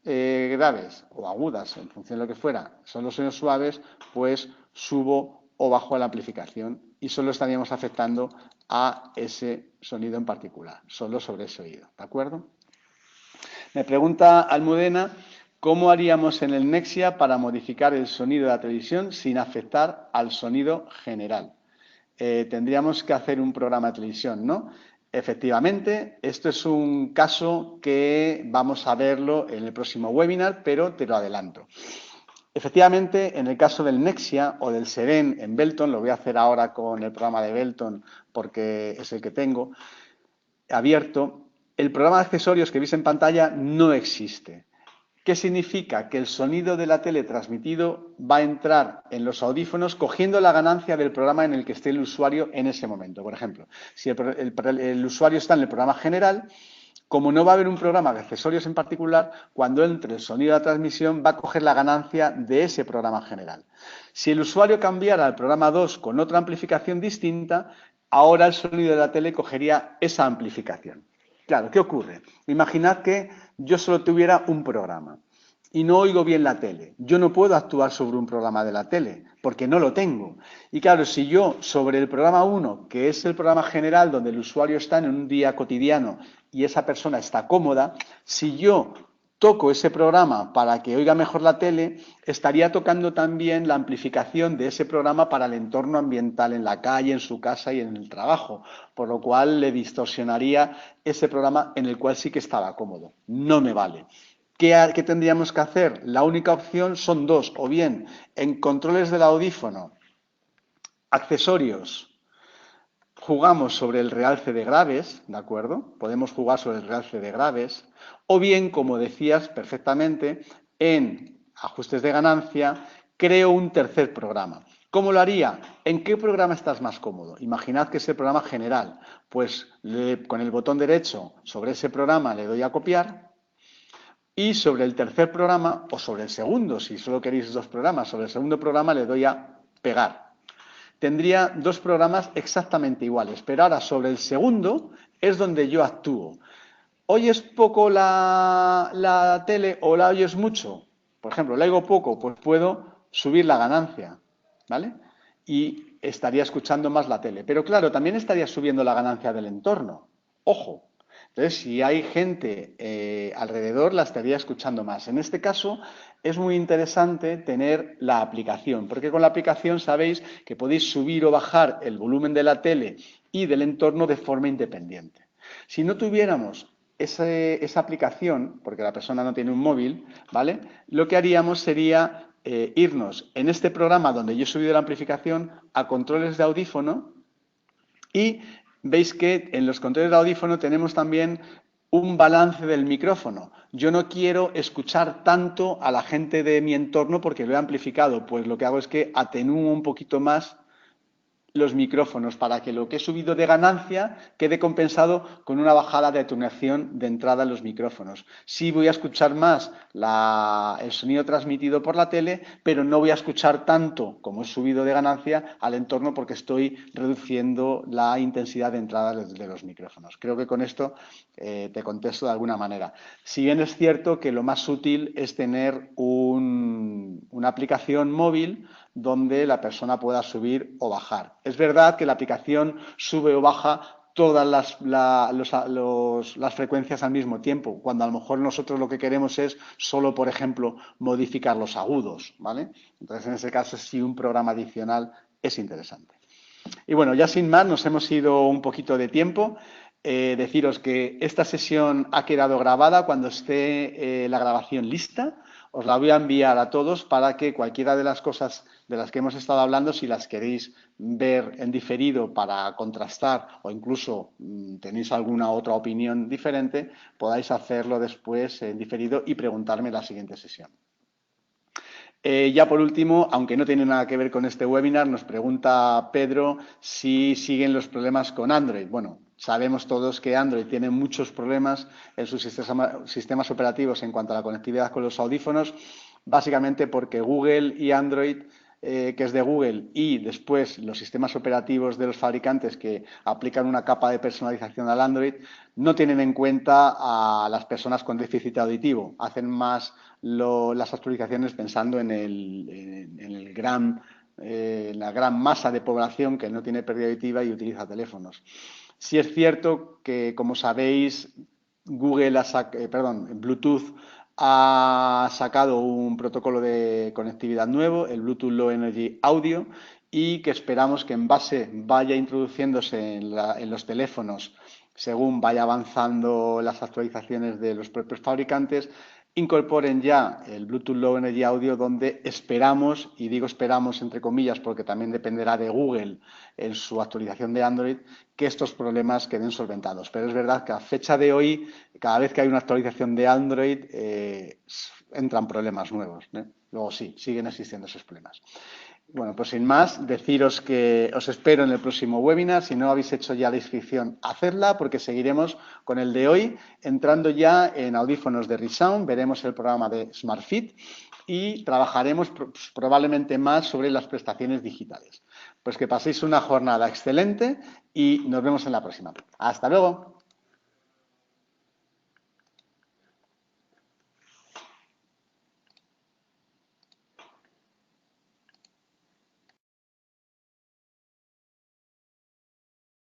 graves o agudas, en función de lo que fuera, son los sonidos suaves, pues subo o bajo la amplificación y solo estaríamos afectando a ese sonido en particular, solo sobre ese oído, ¿de acuerdo? Me pregunta Almudena, ¿cómo haríamos en el Nexia para modificar el sonido de la televisión sin afectar al sonido general? tendríamos que hacer un programa de televisión, ¿no? Efectivamente, esto es un caso que vamos a verlo en el próximo webinar, pero te lo adelanto. Efectivamente, en el caso del Nexia o del Seren en Belton, lo voy a hacer ahora con el programa de Belton porque es el que tengo abierto, el programa de accesorios que veis en pantalla no existe. ¿Qué significa? Que el sonido de la tele transmitido va a entrar en los audífonos cogiendo la ganancia del programa en el que esté el usuario en ese momento. Por ejemplo, si el usuario está en el programa general, como no va a haber un programa de accesorios en particular, cuando entre el sonido de la transmisión va a coger la ganancia de ese programa general. Si el usuario cambiara al programa 2 con otra amplificación distinta, ahora el sonido de la tele cogería esa amplificación. Claro, ¿qué ocurre? Imaginad que yo solo tuviera un programa y no oigo bien la tele. Yo no puedo actuar sobre un programa de la tele porque no lo tengo. Y claro, si yo sobre el programa 1, que es el programa general donde el usuario está en un día cotidiano y esa persona está cómoda, si yo toco ese programa para que oiga mejor la tele, estaría tocando también la amplificación de ese programa para el entorno ambiental en la calle, en su casa y en el trabajo, por lo cual le distorsionaría ese programa en el cual sí que estaba cómodo. No me vale. ¿Qué tendríamos que hacer? La única opción son dos, o bien en controles del audífono, accesorios, jugamos sobre el realce de graves, ¿de acuerdo? Podemos jugar sobre el realce de graves, o bien, como decías perfectamente, en ajustes de ganancia, creo un tercer programa. ¿Cómo lo haría? ¿En qué programa estás más cómodo? Imaginad que es el programa general. Pues con el botón derecho sobre ese programa le doy a copiar y sobre el tercer programa, o sobre el segundo, si solo queréis dos programas, sobre el segundo programa le doy a pegar. Tendría dos programas exactamente iguales, pero ahora sobre el segundo es donde yo actúo. ¿Oyes poco la tele o la oyes mucho? Por ejemplo, la oigo poco, pues puedo subir la ganancia, ¿vale? Y estaría escuchando más la tele. Pero claro, también estaría subiendo la ganancia del entorno. Ojo. Entonces, si hay gente alrededor, la estaría escuchando más. En este caso, es muy interesante tener la aplicación, porque con la aplicación sabéis que podéis subir o bajar el volumen de la tele y del entorno de forma independiente. Si no tuviéramos esa aplicación, porque la persona no tiene un móvil, ¿vale? Lo que haríamos sería irnos en este programa donde yo he subido la amplificación a controles de audífono y veis que en los controles de audífono tenemos también un balance del micrófono. Yo no quiero escuchar tanto a la gente de mi entorno porque lo he amplificado, pues lo que hago es que atenúo un poquito más los micrófonos para que lo que he subido de ganancia quede compensado con una bajada de atenuación de entrada en los micrófonos. Sí voy a escuchar más el sonido transmitido por la tele, pero no voy a escuchar tanto como he subido de ganancia al entorno porque estoy reduciendo la intensidad de entrada de los micrófonos. Creo que con esto te contesto de alguna manera. Si bien es cierto que lo más útil es tener una aplicación móvil donde la persona pueda subir o bajar. Es verdad que la aplicación sube o baja todas las frecuencias al mismo tiempo, cuando a lo mejor nosotros lo que queremos es solo, por ejemplo, modificar los agudos, ¿vale? Entonces, en ese caso, sí, un programa adicional es interesante. Y bueno, ya sin más, nos hemos ido un poquito de tiempo. Deciros que esta sesión ha quedado grabada. Cuando esté la grabación lista, os la voy a enviar a todos para que cualquiera de las cosas de las que hemos estado hablando, si las queréis ver en diferido para contrastar o incluso tenéis alguna otra opinión diferente, podáis hacerlo después en diferido y preguntarme en la siguiente sesión. Ya por último, aunque no tiene nada que ver con este webinar, nos pregunta Pedro si siguen los problemas con Android. Bueno, sabemos todos que Android tiene muchos problemas en sus sistemas operativos en cuanto a la conectividad con los audífonos, básicamente porque Google y Android, que es de Google, y después los sistemas operativos de los fabricantes que aplican una capa de personalización al Android, no tienen en cuenta a las personas con déficit auditivo. Hacen más las actualizaciones pensando en la gran masa de población que no tiene pérdida auditiva y utiliza teléfonos. Sí es cierto que, como sabéis, Bluetooth ha sacado un protocolo de conectividad nuevo, el Bluetooth Low Energy Audio, y que esperamos que en base vaya introduciéndose en los teléfonos según vaya avanzando las actualizaciones de los propios fabricantes, incorporen ya el Bluetooth Low Energy Audio, donde esperamos, y digo esperamos entre comillas porque también dependerá de Google en su actualización de Android, que estos problemas queden solventados. Pero es verdad que a fecha de hoy, cada vez que hay una actualización de Android, entran problemas nuevos, ¿eh? Luego sí, siguen existiendo esos problemas. Bueno, pues sin más, deciros que os espero en el próximo webinar. Si no habéis hecho ya la inscripción, hacedla porque seguiremos con el de hoy, entrando ya en audífonos de ReSound, veremos el programa de SmartFit y trabajaremos probablemente más sobre las prestaciones digitales. Pues que paséis una jornada excelente y nos vemos en la próxima. Hasta luego.